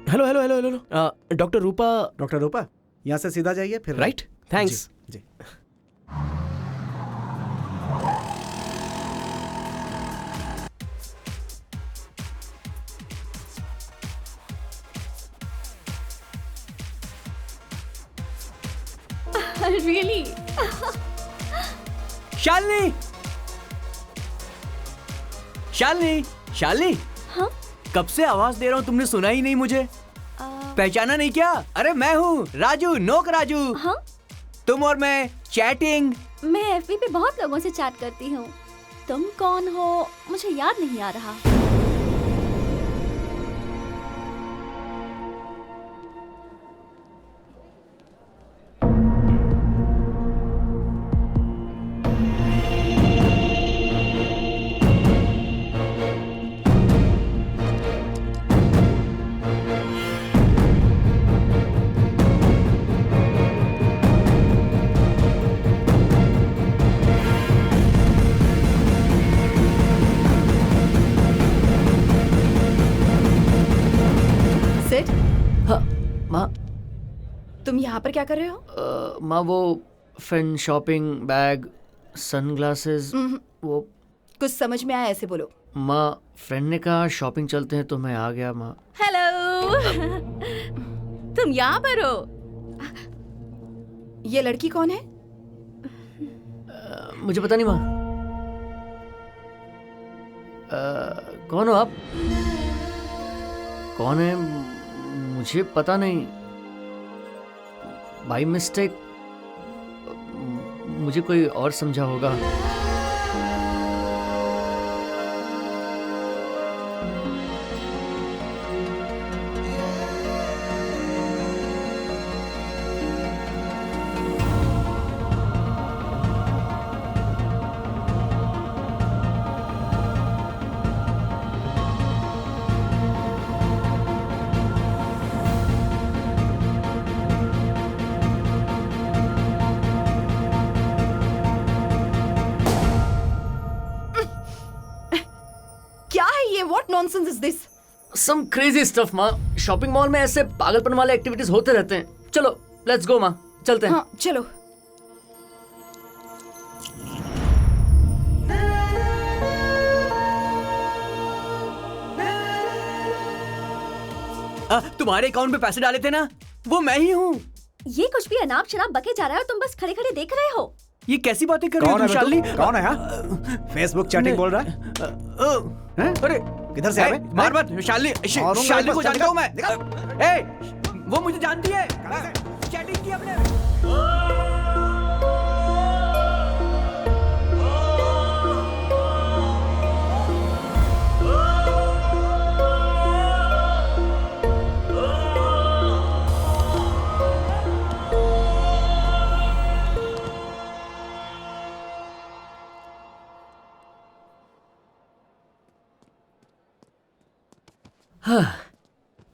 hello hello hello hello, doctor Rupa. Doctor Rupa, यहाँ से सीधा जाइए फिर राइट, थैंक्स। जी। Really? Shalini, Shalini, Shalini. हाँ? कब से आवाज दे रहा हूँ, तुमने सुना ही नहीं मुझे। पहचाना नहीं क्या? अरे मैं हूँ राजू, नोक राजू। हाँ? तुम और मैं चैटिंग। मैं एफबी पे बहुत लोगों से चैट करती हूँ। तुम कौन हो मुझे याद नहीं आ रहा। तुम यहाँ पर क्या कर रहे हो? माँ वो फ्रेंड शॉपिंग बैग सनग्लासेस वो कुछ समझ में आया ऐसे बोलो। माँ फ्रेंड ने कहा शॉपिंग चलते हैं तो मैं आ गया माँ। हेलो तुम यहाँ पर हो? ये लड़की कौन है? मुझे पता नहीं माँ। कौन हो आप? कौन है मुझे पता नहीं। बाय मिस्टेक मुझे कोई और समझा होगा। क्या है ये? What nonsense is this? Some crazy stuff माँ। शॉपिंग मॉल में ऐसे पागलपन वाले एक्टिविटीज होते रहते हैं। चलो लेट्स गो माँ, चलते हैं। हाँ चलो। तुम्हारे अकाउंट में पैसे डाले थे ना, वो मैं ही हूँ। ये कुछ भी अनाप शनाप बके जा रहा है और तुम बस खड़े खड़े देख रहे हो। ये कैसी बातें कर रही हो तुम शालिनी? कौन है? फेसबुक चैटिंग बोल रहा है? अरे किधर से आए? मार मत शालिनी। शालिनी को जानता हूँ मैं। वो मुझे जानती है। चैटिंग की अपने।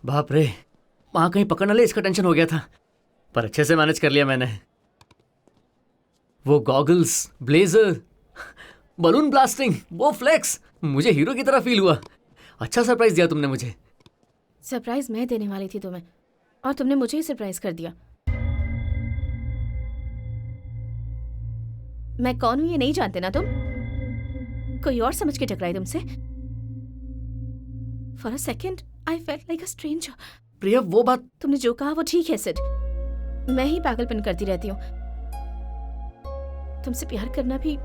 बाप रे, वहां कहीं पकड़ न ले इसका टेंशन हो गया था, पर अच्छे से मैनेज कर लिया मैंने। वो गॉगल्स, ब्लेजर, बलून ब्लास्टिंग, वो फ्लेक्स, मुझे हीरो की तरह फील हुआ। अच्छा सरप्राइज दिया तुमने मुझे। सरप्राइज मैं देने वाली थी तुम्हें और तुमने मुझे ही सरप्राइज कर दिया। मैं कौन हूं ये नहीं जानते ना तुम? कोई और समझ के टकराई तुमसे। For a second I felt like a stranger. Priya वो बात तुमने जो कहा वो ठीक है सिड। मैं ही पागलपन करती रहती हूँ। तुमसे प्यार करना भी।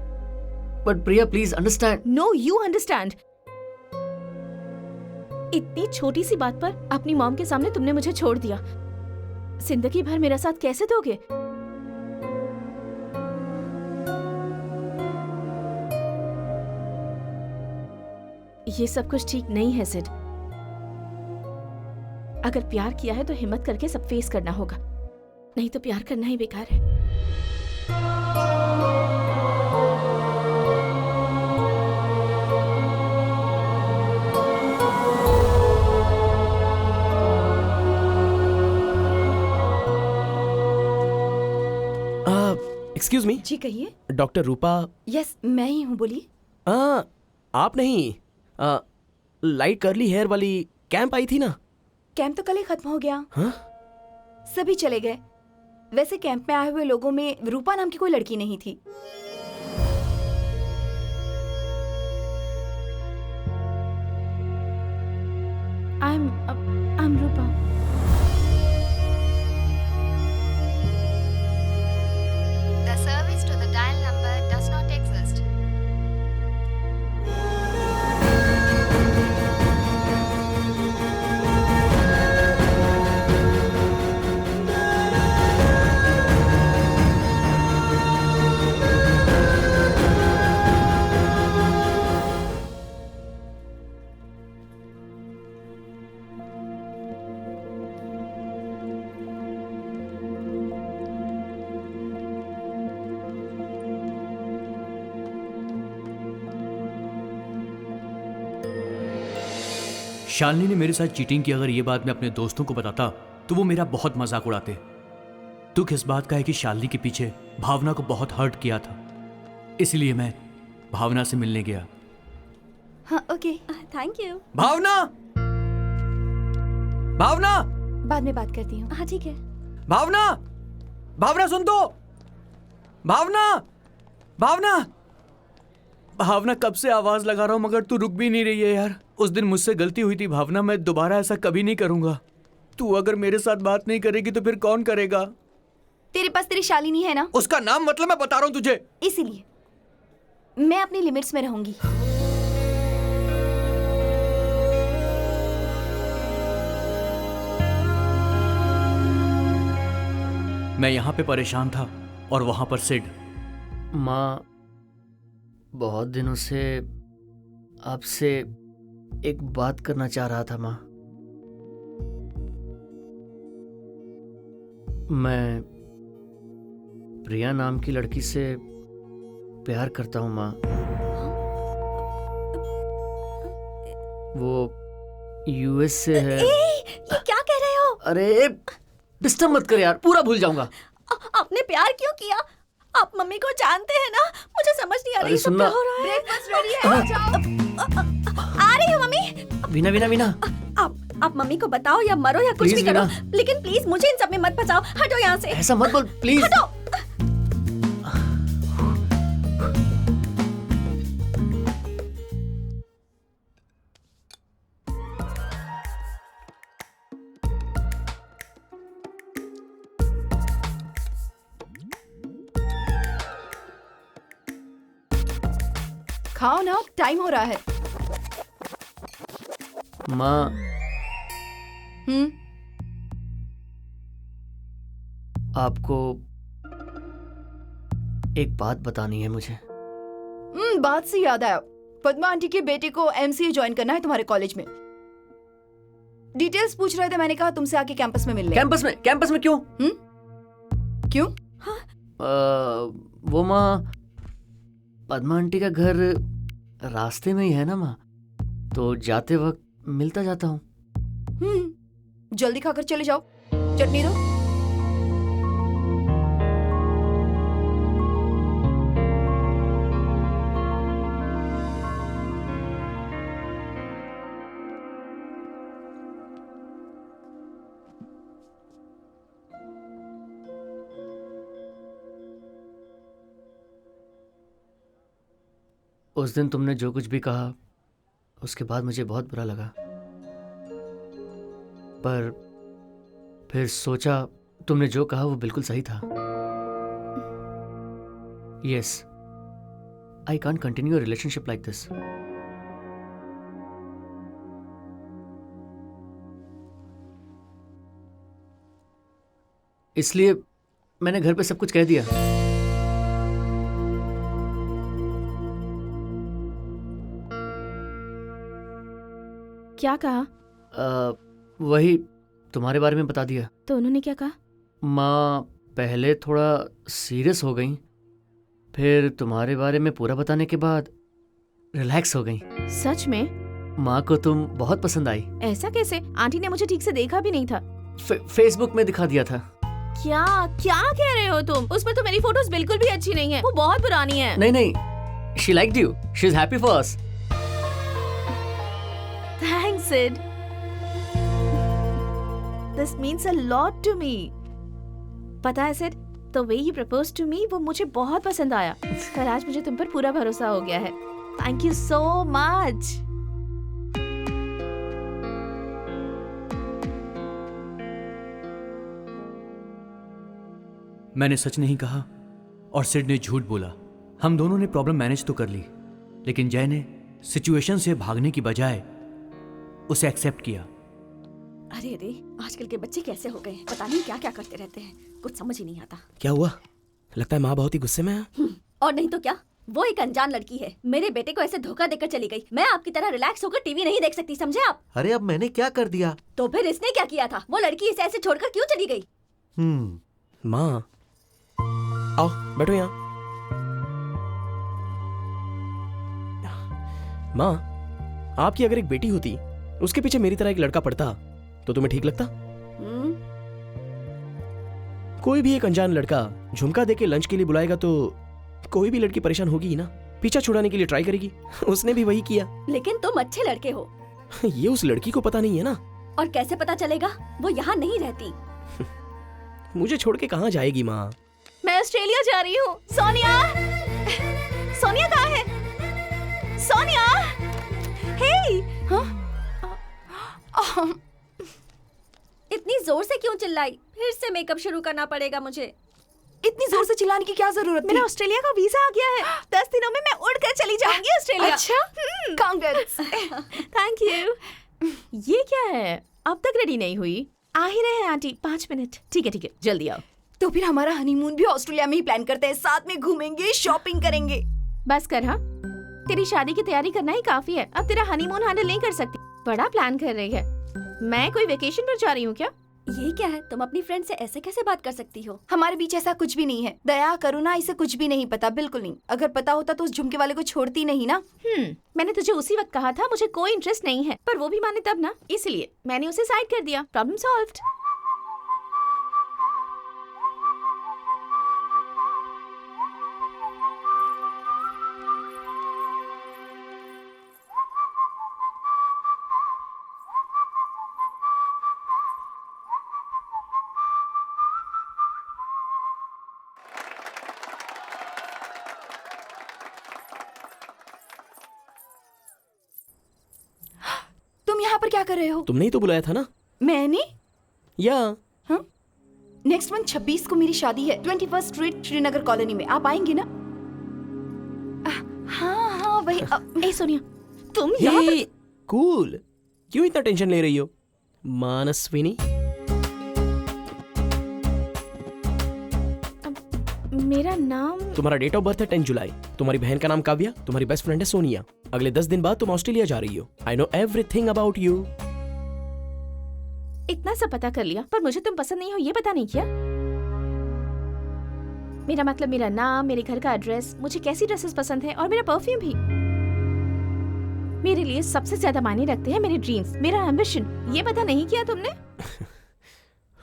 But Priya please understand. No you understand. इतनी छोटी सी बात पर अपनी मॉम के सामने तुमने मुझे छोड़ दिया। जिंदगी भर मेरा साथ कैसे दोगे? ये सब कुछ ठीक नहीं है सिड। अगर प्यार किया है तो हिम्मत करके सब फेस करना होगा, नहीं तो प्यार करना ही बेकार है। Excuse me. जी कहिए। डॉक्टर रूपा? यस मैं ही हूँ, बोलिए। आप नहीं, लाइट कर्ली हेयर वाली कैंप आई थी ना? कैंप तो कल ही खत्म हो गया। हाँ? सभी चले गए। वैसे कैंप में आए हुए लोगों में रूपा नाम की कोई लड़की नहीं थी। I'm Rupa. The service to the dial number does not exist. Shalini ने मेरे साथ चीटिंग की अगर ये बात मैं अपने दोस्तों को बताता तो वो मेरा बहुत मजाक उड़ाते। दुख इस बात का है कि शालिनी के पीछे भावना को बहुत हर्ट किया था, इसलिए मैं भावना से मिलने गया। हाँ ओके, थैंक यू। भावना, भावना, बाद में बात करती हूँ। हाँ ठीक है। भावना, भावना सुन तो। भावना, भावना, भावना कब से आवाज लगा रहा हूं मगर तू रुक भी नहीं रही है यार। उस दिन मुझसे गलती हुई थी भावना, मैं दोबारा ऐसा कभी नहीं करूंगा। तू अगर मेरे साथ बात नहीं करेगी तो फिर कौन करेगा? तेरे पास तेरी शालिनी है ना? उसका नाम मतलब मैं बता रहा हूं तुझे। इसीलिए मैं अपनी लिमिट्स में रहूंगी। मैं यहाँ पे परेशान था और वहां पर सिड। माँ, बहुत दिनों से आपसे एक बात करना चाह रहा था माँ। मैं प्रिया नाम की लड़की से प्यार करता हूँ माँ। वो यूएस से है। ये क्या कह रहे हो? अरे डिस्टर्ब मत कर यार, पूरा भूल जाऊंगा। आपने प्यार क्यों किया? आप मम्मी को जानते हैं ना? मुझे समझ नहीं आ रही अरे ये सब सुनना। क्या हो रहा है। ब्रेकफास्ट रेडी है, जाओ। आ रही हो मम्मी। वीना वीना वीना, आप मम्मी को बताओ या मरो या कुछ Please, भी करो, वीना। लेकिन प्लीज मुझे इन सब में मत फंसाओ। हटो यहाँ से। ऐसा मत बोल प्लीज। हटो। खाओ ना, टाइम हो रहा है। माँ, आपको एक बात बतानी है मुझे। बात से याद आया, पद्मा आंटी के बेटे को एमसीए ज्वाइन करना है तुम्हारे कॉलेज में। डिटेल्स पूछ रहे थे, मैंने कहा तुमसे आके कैंपस में मिल लें। कैंपस में क्यों? क्यों? वो माँ, पद्मा आंटी का घर रास्ते में ही है ना माँ, तो जाते वक्त मिलता जाता हूँ। जल्दी खाकर चले जाओ। चटनी दो। उस दिन तुमने जो कुछ भी कहा उसके बाद मुझे बहुत बुरा लगा, पर फिर सोचा तुमने जो कहा वो बिल्कुल सही था। Yes, I can't continue a relationship like this. इसलिए मैंने घर पे सब कुछ कह दिया। क्या कहा? वही तुम्हारे बारे में बता दिया। तो उन्होंने क्या कहा? माँ पहले थोड़ा सीरियस हो गई, फिर तुम्हारे बारे में पूरा बताने के बाद रिलैक्स हो गई। सच में? माँ को तुम बहुत पसंद आई। ऐसा कैसे? आंटी ने मुझे ठीक से देखा भी नहीं था। फेसबुक में दिखा दिया था। क्या क्या कह रहे हो तुम? उस पर तो मेरी फोटोज बिल्कुल भी अच्छी नहीं है, वो बहुत पुरानी है। नहीं, she liked you, she is happy for us. Thanks, Sid. This means a lot to me. पता है Sid, the way you proposed to me वो मुझे बहुत पसंद आया। पर आज मुझे तुम पर पूरा भरोसा हो गया है। Thank you so much. मैंने सच नहीं कहा और सिड ने झूठ बोला। हम दोनों ने प्रॉब्लम मैनेज तो कर ली, लेकिन जय ने सिचुएशन से भागने की बजाय उसे एक्सेप्ट किया। अरे अरे, आजकल के बच्चे कैसे हो गए हैं, पता नहीं क्या क्या करते रहते हैं, कुछ समझ ही नहीं आता। क्या हुआ? लगता है माँ बहुत ही गुस्से में है। और नहीं तो क्या, वो एक अनजान लड़की है, मेरे बेटे को ऐसे धोखा देकर चली गई। मैं आपकी तरह रिलैक्स होकर टीवी नहीं देख सकती, समझे आप? अरे अब मैंने क्या कर दिया? तो फिर इसने क्या किया था? वो लड़की इसे ऐसे छोड़कर क्यों चली गई? माँ आओ बैठो यहाँ। माँ, आपकी अगर एक बेटी होती, उसके पीछे मेरी तरह एक लड़का पड़ता तो तुम्हें ठीक लगता? कोई भी एक अनजान लड़का झुमका देके लंच के लिए बुलाएगा तो कोई भी लड़की परेशान होगी ही ना, पीछा छुड़ाने के लिए ट्राई करेगी। उसने भी वही किया। लेकिन तुम अच्छे लड़के हो। ये उस लड़की को पता नहीं है ना। और कैसे पता चलेगा? वो यहाँ नहीं रहती। मुझे छोड़ के कहाँ जाएगी माँ? मैं ऑस्ट्रेलिया जा रही हूँ। सोनिया, सोनिया कहाँ है? सोनिया, हे, इतनी जोर से क्यों चिल्लाई? फिर से मेकअप शुरू करना पड़ेगा मुझे। इतनी जोर से चिल्लाने की क्या जरूरत मेरा थी? ऑस्ट्रेलिया का वीजा आ गया है। 10 दिनों में मैं उड़कर चली जाऊंगी ऑस्ट्रेलिया। अच्छा, कांग्रेट्स। Thank you. ये क्या है? अब तक रेडी नहीं हुई? आ ही रहे हैं आंटी, 5 मिनट। ठीक है, जल्दी आओ। तो फिर हमारा हनीमून भी ऑस्ट्रेलिया में ही प्लान करते हैं, साथ में घूमेंगे, शॉपिंग करेंगे। बस कर, हाँ, तेरी शादी की तैयारी करना ही काफी है। अब तेरा हनीमून हैंडल नहीं कर सकती। बड़ा प्लान कर रही है। मैं कोई वेकेशन पर जा रही हूँ क्या? ये क्या है? तुम अपनी फ्रेंड से ऐसे कैसे बात कर सकती हो? हमारे बीच ऐसा कुछ भी नहीं है। दया करुणा, इसे कुछ भी नहीं पता, बिल्कुल नहीं। अगर पता होता तो उस झुमके वाले को छोड़ती नहीं ना। मैंने तुझे उसी वक्त कहा था मुझे कोई इंटरेस्ट नहीं है, पर वो भी माने तब ना, इसलिए मैंने उसे साइड कर दिया। Problem solved. तुम यहाँ पर क्या कर रहे हो? तुमने ही तो बुलाया था ना? मैंने? या नेक्स्ट मंथ 26 को मेरी शादी है, 21st स्ट्रीट श्रीनगर कॉलोनी में। आप आएंगे ना? हाँ वही। ए सोनिया, तुम यहाँ पर? कूल। क्यों इतना टेंशन ले रही हो मानसविनी? मेरा नाम? तुम्हारा डेट ऑफ बर्थ है 10 जुलाई। तुम्हारी बहन का नाम काव्या। तुम्हारी बेस्ट फ्रेंड है सोनिया। अगले 10 दिन बाद तुम ऑस्ट्रेलिया जा रही हो। I know everything about you. इतना सब पता कर लिया, पर मुझे तुम पसंद नहीं हो ये पता नहीं किया। मेरा मतलब मेरा नाम, मेरे घर का एड्रेस, मुझे कैसी ड्रेसेस पसंद है और मेरा परफ्यूम भी। मेरे लिए सबसे ज्यादा मायने रखते हैं मेरे ड्रीम्स, मेरा एम्बिशन। ये पता नहीं किया तुमने?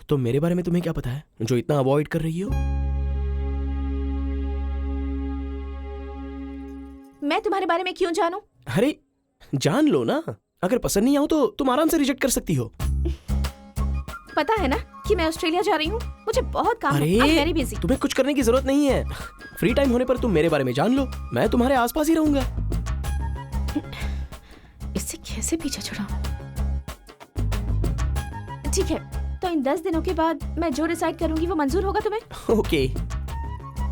तो मेरे बारे में तुम्हें क्या पता है जो इतना अवॉइड कर रही हो? मैं तुम्हारे बारे में क्यों जानूं? अरे जान लो ना। अगर पसंद नहीं आओ तो तुम आराम से रिजेक्ट कर सकती हो। पता है ना कि मैं ऑस्ट्रेलिया जा रही हूँ। मुझे बहुत काम है। अरे I'm very busy। तुम्हें कुछ करने की जरूरत नहीं है। फ्री टाइम होने पर तुम मेरे बारे में जान लो। मैं तुम्हारे आसपास ही रहूंगा। इससे कैसे पीछा छुड़ाऊं? ठीक है, तो इन 10 दिनों के बाद मैं जो डिसाइड करूंगी वो मंजूर होगा तुम्हें? Okay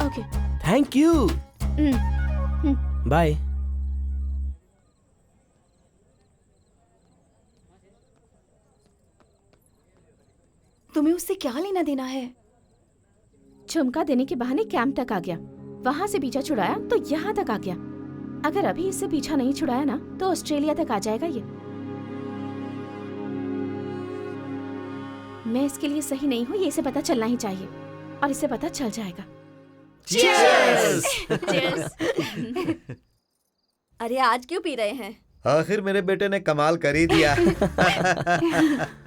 okay, thank you. Bye. तुम्हें उससे क्या लेना देना है? झुमका देने के बहाने कैंप तक आ गया, वहां से पीछा छुड़ाया तो यहाँ तक आ गया। अगर अभी इससे पीछा नहीं छुड़ाया ना तो ऑस्ट्रेलिया तक आ जाएगा ये। मैं इसके लिए सही नहीं हूँ, ये इसे पता चलना ही चाहिए, और इसे पता चल जाएगा। Cheers! अरे आज क्यों पी रहे हैं? आखिर मेरे बेटे ने कमाल कर ही दिया।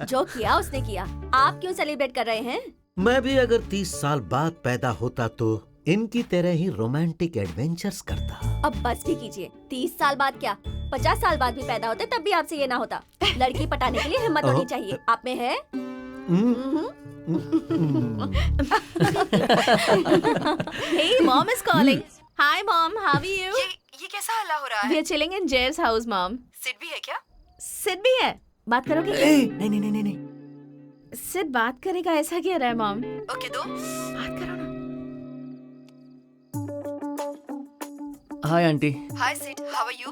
जो किया उसने किया। आप क्यों सेलिब्रेट कर रहे हैं? मैं भी अगर 30 साल बाद पैदा होता तो इनकी तरह ही रोमांटिक एडवेंचर्स करता। अब बस भी कीजिए। 30 साल बाद क्या, 50 साल बाद भी पैदा होते तब भी आपसे ये ना होता। लड़की पटाने के लिए हिम्मत होनी चाहिए। आप में है? Hey, mom is calling. Hi mom, how are you? ये कैसा हल्ला हो रहा We है? are chilling in Jer's house, mom. Sid भी है क्या? सिड भी है। बात करोगे? नहीं नहीं नहीं नहीं। सिड बात करेगा ऐसा क्या रहा है मॉम? ओके दो। बात करो ना। Hi aunty. Hi Sid, how are you?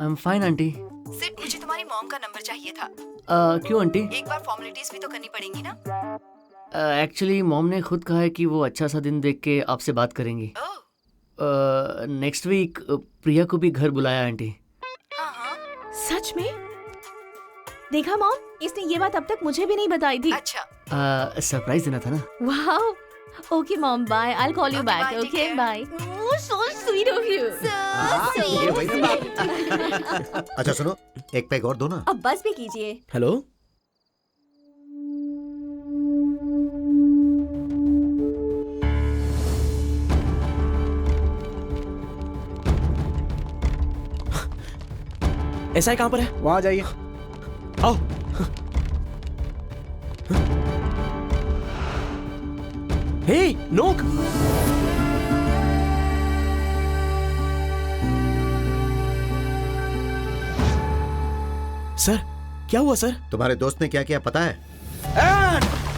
I am fine aunty. Sid, मुझे तुम्हारी मॉम का नंबर चाहिए था। क्यों आंटी? एक बार फॉर्मेलिटीज भी तो करनी पड़ेंगी ना? एक्चुअली मॉम ने खुद कहा है कि वो अच्छा सा दिन देख के आपसे बात करेंगी। ओह, नेक्स्ट वीक प्रिया को भी घर बुलाया आंटी। हाँ। सच में? देखा मॉम, इसने ये बात अब तक मुझे भी नहीं बताई थी। अच्छा। सरप्राइज देना था ना। Wow. Okay mom, bye. I will call you Okay, back. bye, take okay care. Bye. So sweet of you. ये वही तो बात। अच्छा सुनो, एक पैग और दो ना। अब बस भी कीजिए। हेलो। ऐसा है, कहाँ पर है? वहां जाइए। आओ। हे नोक, सर क्या हुआ सर? तुम्हारे दोस्त ने क्या किया पता है?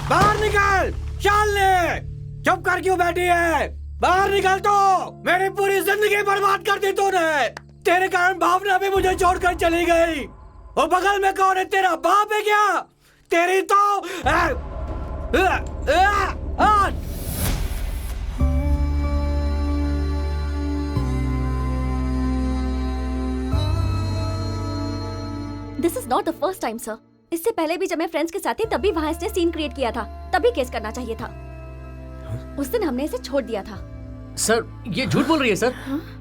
बाहर निकल! चाले! चुप कर क्यों बैठी है? बाहर निकल तो! मेरी पूरी जिंदगी बर्बाद कर दी तूने! तेरे कारण भावना भी मुझे छोड़कर चली गई। और बगल में कौन है? तेरा बाप है क्या? तेरी तो this is not the first time sir. इससे पहले भी जब मैं फ्रेंड्स के साथ थी तभी वहाँ इसने सीन क्रिएट किया था, तभी केस करना चाहिए था। उस दिन हमने इसे छोड़ दिया था। सर ये झूठ बोल रही है सर।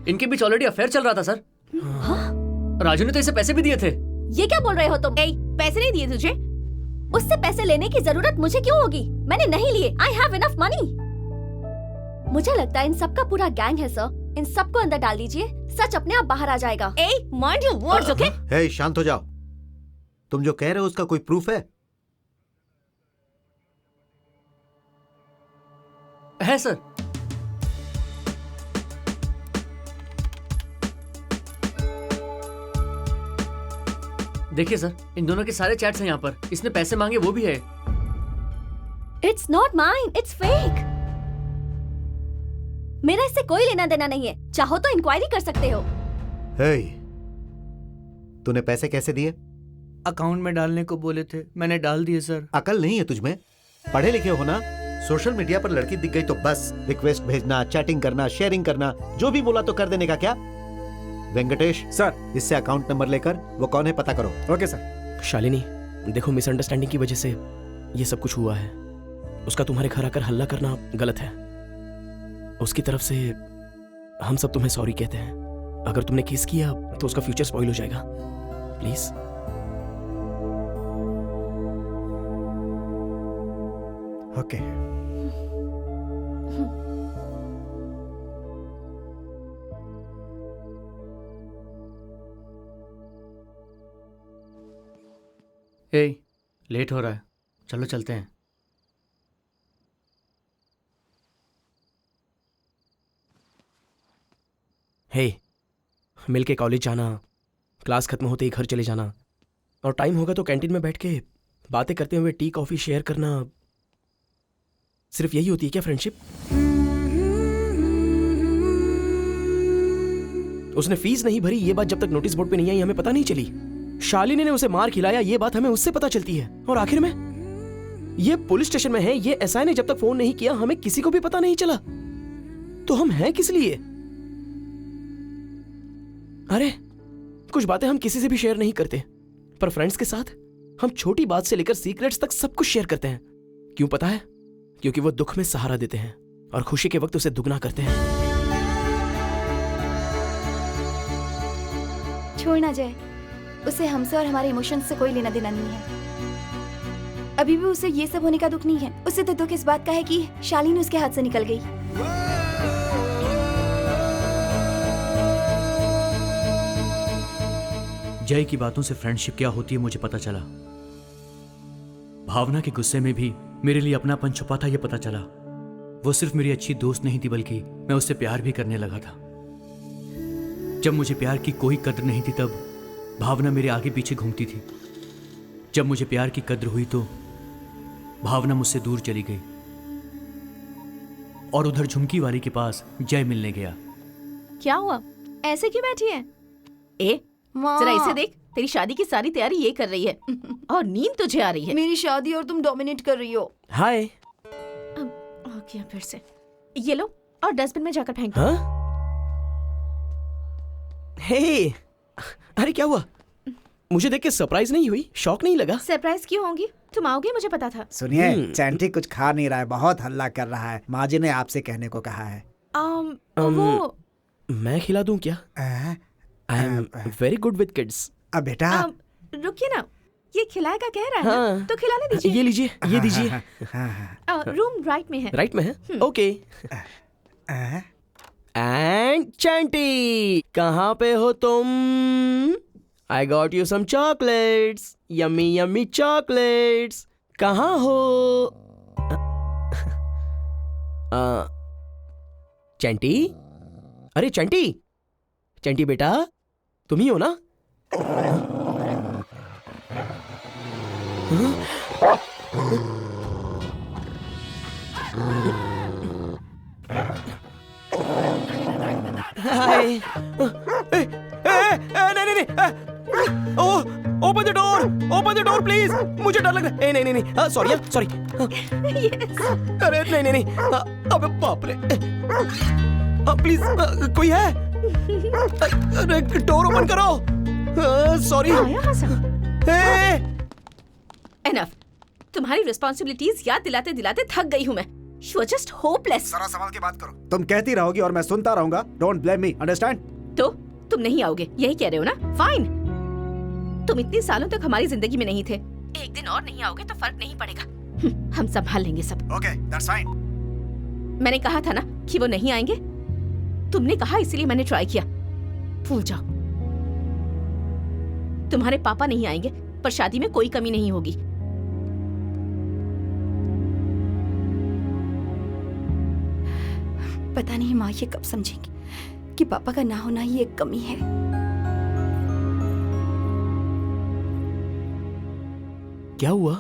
इनके बीच ऑलरेडी अफेयर चल रहा था सर। राजू ने तो इसे पैसे भी दिए थे। ये क्या बोल रहे हो तुम? पैसे नहीं दिए तुझे? उससे पैसे लेने की जरूरत मुझे क्यों होगी? मैंने नहीं लिए। I have enough money. मुझे लगता है इन सबका पूरा गैंग है सर। इन सबको अंदर डाल दीजिए, सच अपने आप बाहर आ जाएगा। Mind your words, okay? Hey शांत हो जाओ। तुम जो कह रहे हो उसका कोई प्रूफ है? है सर। देखिए सर, इन दोनों के सारे चैट्स हैं यहाँ पर। इसने पैसे मांगे वो भी है। It's not mine, it's fake. मेरा इससे कोई लेना देना नहीं है। चाहो तो इंक्वायरी कर सकते हो। हे, तूने पैसे कैसे दिए? अकाउंट में डालने को बोले थे, मैंने डाल दिए सर। अकल नहीं है तुझमें? पढ़े लिखे हो ना? सोशल मीडिया पर लड़की दिख गई तो बस रिक्वेस्ट भेजना, चैटिंग करना, शेयरिंग करना, जो भी बोला तो कर देने का क्या? वेंकटेश सर, इससे अकाउंट नंबर लेकर वो कौन है पता करो। Okay sir. शालिनी देखो, मिसअंडरस्टैंडिंग की वजह से ये सब कुछ हुआ है। उसका तुम्हारे घर आकर हल्ला करना गलत है। उसकी तरफ से हम सब तुम्हें सॉरी कहते हैं। अगर तुमने किस किया तो उसका फ्यूचर स्पॉइल हो जाएगा। प्लीज। ओके। लेट हो रहा है, चलो चलते हैं। हे, मिलके कॉलेज जाना, क्लास खत्म होते ही घर चले जाना, और टाइम होगा तो कैंटीन में बैठ के बातें करते हुए टी कॉफी शेयर करना, सिर्फ यही होती है क्या फ्रेंडशिप? उसने फीस नहीं भरी ये बात जब तक नोटिस बोर्ड पे नहीं आई हमें पता नहीं चली। शालिनी ने उसे मार खिलाया ये बात हमें उससे पता चलती है, और आखिर में ये पुलिस स्टेशन में है, ये एसआई ने जब तक फोन नहीं किया हमें किसी को भी पता नहीं चला। तो हम हैं किस लिए? अरे कुछ बातें हम किसी से भी शेयर नहीं करते, पर फ्रेंड्स के साथ हम छोटी बात से लेकर सीक्रेट्स तक सब कुछ शेयर करते हैं। क्यों पता है? क्योंकि वो दुख में सहारा देते हैं और खुशी के वक्त उसे दुगना करते हैं। छोड़ना जाए, उसे हमसे और हमारे इमोशंस से कोई लेना देना नहीं है। अभी भी उसे ये सब होने का दुख नहीं है। उसे तो दुख इस बात का है कि शालिनी उसके हाथ से निकल गई। जय की बातों से फ्रेंडशिप क्या होती है मुझे पता चला। भावना के गुस्से में भी मेरे लिए अपनापन छुपा था ये पता चला। वो सिर्फ मेरी अच्छी दोस्त नहीं थी बल्कि मैं उससे प्यार भी करने लगा था। जब मुझे प्यार की कोई कद्र नहीं थी तब भावना मेरे आगे पीछे घूमती थी। जब मुझे प्यार की कद्र हुई तो भावना मुझसे दूर चली गई और उधर झुमकी वाली के पास जय मिलने गया। क्या हुआ? ऐसे क्यों बैठी है? जरा इसे देख, तेरी शादी की सारी तैयारी ये कर रही है और नींद तुझे आ रही है। मेरी शादी और तुम डोमिनेट कर रही हो। हाय। आ गया फिर से। ये लो और डस्टबिन में जाकर फेंक दो। हाँ? हे, अरे क्या हुआ? मुझे देख के सरप्राइज नहीं हुई? शॉक नहीं लगा? सरप्राइज क्यों होंगी? तुम आओगे मुझे पता था। सुनिए, चैंटी कुछ खा नहीं रहा है, बहुत हल्ला कर रहा है। माँ जी ने आपसे कहने को कहा है। वो मैं खिला दूं क्या? I am very good with kids. अब बेटा रुकिए ना, ये खिलाएगा कह रहा है हाँ। ना, तो खिलाने दीजिए। ये लीजिए, ये दीजिए। रूम राइट में है। राइट में है? ओके। एंड चैंटी, कहाँ पे हो तुम? I got you some chocolates, yummy yummy chocolates. कहाँ हो? चैंटी, अरे चैंटी, चैंटी बेटा, तुम ही हो ना? हाय। नहीं, ओपन द डोर प्लीज, मुझे डर लग रहा है। नहीं, सॉरी। अरे नहीं, अबे बाप रे, प्लीज कोई है? अरे डोर ओपन करो, सॉरी। एनफ, तुम्हारी रिस्पॉन्सिबिलिटीज याद दिलाते दिलाते थक गई हूँ मैं। You are just hopeless. जरा संभाल के बात करो। तुम कहती रहोगी और मैं सुनता रहूंगा। Don't blame me, understand? तो तुम नहीं आओगे, यही कह रहे हो ना? फाइन। तुम इतने सालों तक हमारी जिंदगी में नहीं थे, एक दिन और नहीं आओगे तो फर्क नहीं पड़ेगा। हम संभाल लेंगे सब। Okay, that's fine. मैंने कहा था ना कि वो नहीं आएंगे। तुमने कहा इसलिए मैंने ट्राई किया। भूल जाओ। तुम्हारे पापा नहीं आएंगे पर शादी में कोई कमी नहीं होगी। पता नहीं माँ ये कब समझेंगी कि पापा का ना होना ही एक कमी है। क्या हुआ?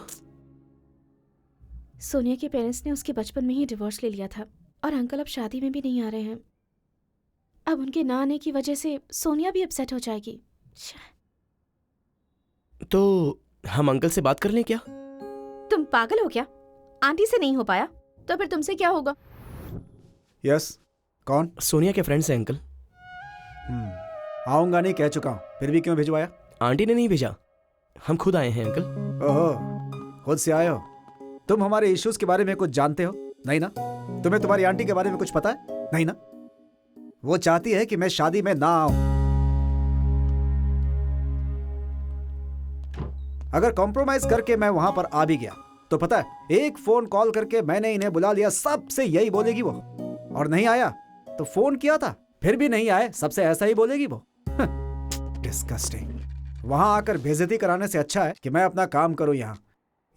सोनिया के पेरेंट्स ने उसके बचपन में ही डिवोर्स ले लिया था और अंकल अब शादी में भी नहीं आ रहे हैं। अब उनके ना आने की वजह से सोनिया भी अपसेट हो जाएगी। तो हम अंकल से बात कर लें क्या? तुम पागल हो क्या? आंटी से नहीं हो पाया तो फिर तुमसे क्या होगा? यस, कौन? सोनिया के फ्रेंड्स हैं अंकल। आऊंगा नहीं कह चुका हूँ, फिर भी क्यों भिजवाया? आंटी ने नहीं भेजा, हम खुद आए हैं अंकल। ओहो, खुद से आए हो? तुम हमारे इश्यूज के बारे में कुछ जानते हो? नहीं ना? तुम्हें तुम्हारी आंटी के बारे में कुछ पता है? नहीं ना? वो चाहती है कि मैं शादी में ना आऊं। अगर कॉम्प्रोमाइज करके मैं वहां पर आ भी गया तो पता है, एक फोन कॉल करके मैंने इन्हें बुला लिया, सबसे यही बोलेगी वो। और नहीं आया तो फोन किया था, फिर भी नहीं आए, सबसे ऐसा ही बोलेगी वो। डिस्गस्टिंग। वहां आकर बेइज्जती कराने से अच्छा है कि मैं अपना काम करूं यहाँ।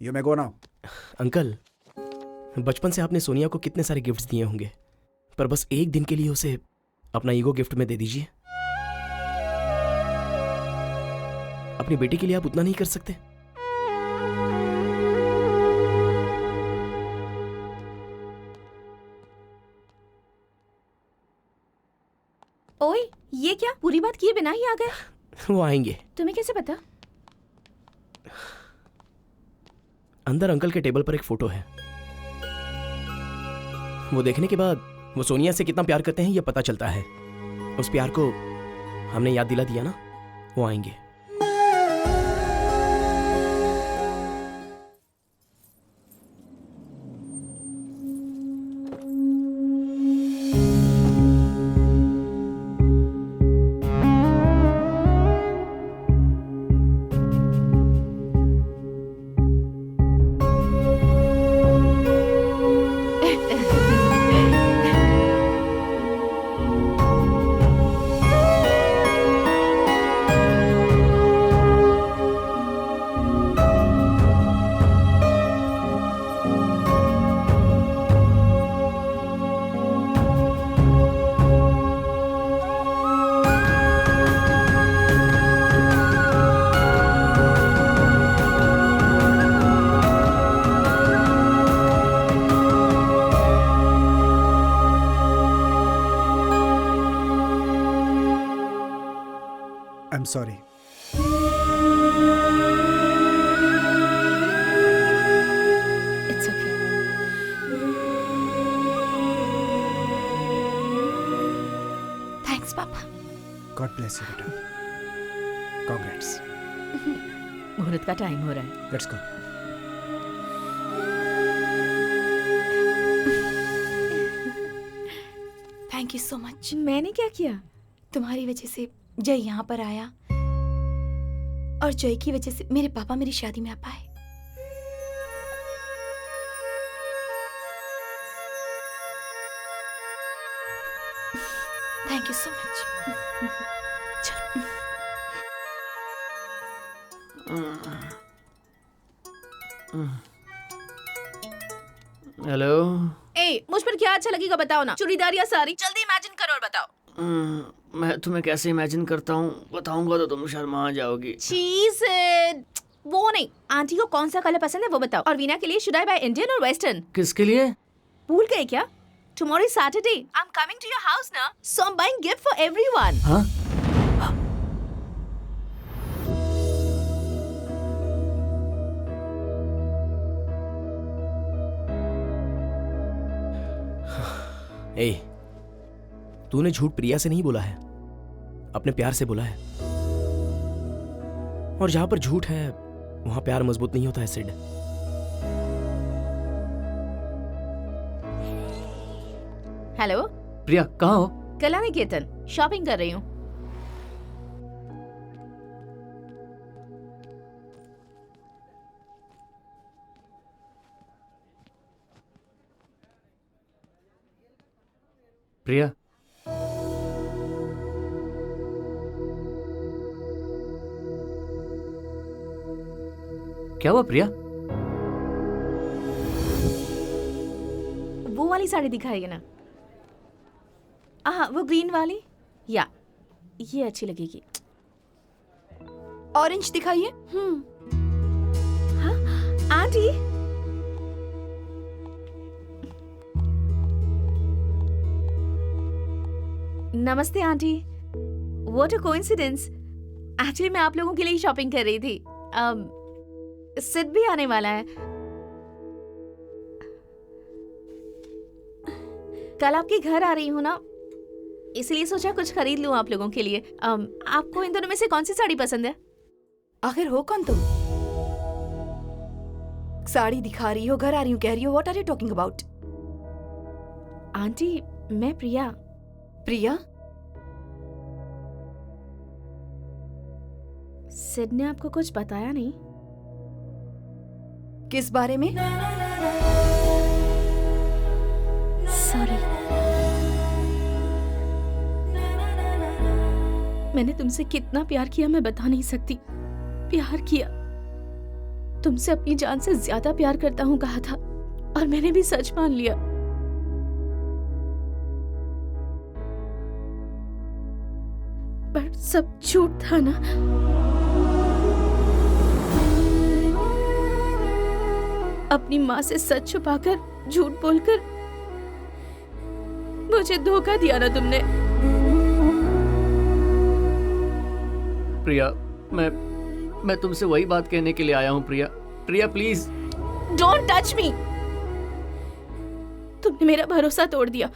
You may go now. Uncle, बचपन से आपने सोनिया को कितने सारे गिफ्ट्स दिए होंगे, पर बस एक दिन के लिए उसे अपना ईगो गिफ्ट में दे दीजिए। अपनी बेटी के लिए आप उतना नहीं कर सकते? ओए, ये क्या? पूरी बात किए बिना ही आ गए? वो आएंगे। तुम्हें कैसे पता? अंदर अंकल के टेबल पर एक फोटो है। वो देखने के बाद वो सोनिया से कितना प्यार करते हैं ये पता चलता है। उस प्यार को हमने याद दिला दिया ना, वो आएंगे। I'm sorry. It's okay. Thanks पापा। God bless you, बेटा. Congrats. मुहूर्त का टाइम हो रहा है। Let's go. Thank you so much. मैंने क्या किया? तुम्हारी वजह से जय यहाँ पर आया और जय की वजह से मेरे पापा मेरी शादी में आ पाए। Thank you so much. चलो। हेलो। ए, मुझ पर क्या अच्छा लगेगा बताओ ना, चूड़ीदार या साड़ी? जल्दी इमेजिन करो और बताओ। मैं तुम्हें कैसे इमेजिन करता हूँ बताऊंगा तो तुम शर्मा जाओगी। चीज वो नहीं, आंटी को कौन सा कलर पसंद है वो बताओ। और वीना के लिए शुड आई बाय इंडियन और वेस्टर्न? किसके लिए? भूल गए क्या? Tomorrow is Saturday, I am coming to your house ना, so I am buying gift for everyone. हाँ? ए, तूने झूठ प्रिया से नहीं बोला है, अपने प्यार से बोला है। और जहां पर झूठ है वहां प्यार मजबूत नहीं होता है सिड। हेलो प्रिया, कहाँ हो? कला निकेतन, शॉपिंग कर रही हूँ। प्रिया, क्या हुआ प्रिया? वो वाली साड़ी दिखाइए ना। हाँ, वो ग्रीन वाली, या ये अच्छी लगेगी। ऑरेंज दिखाइए। हाँ आंटी, नमस्ते aunty. What a coincidence. Actually मैं आप लोगों के लिए ही शॉपिंग कर रही थी। सिड भी आने वाला है। कल आपके घर आ रही हूँ ना, इसलिए सोचा कुछ खरीद लूं आप लोगों के लिए। आपको इन दोनों में से कौन सी साड़ी पसंद है? आखिर हो कौन तुम? साड़ी दिखा रही हो, घर आ रही हूँ कह रही हो। What are you talking about? Aunty, मैं प्रिया। प्रिया? सिड ने आपको कुछ बताया नहीं? किस बारे में? सॉरी, मैंने तुमसे कितना प्यार किया मैं बता नहीं सकती। प्यार किया, तुमसे अपनी जान से ज्यादा प्यार करता हूँ कहा था, और मैंने भी सच मान लिया। पर सब झूठ था ना। अपनी माँ से सच छुपाकर, झूठ बोलकर मुझे धोखा दिया ना तुमने। प्रिया, मैं तुमसे वही बात कहने के लिए आया हूँ प्रिया। प्रिया प्लीज डोंट टच मी। तुमने मेरा भरोसा तोड़ दिया।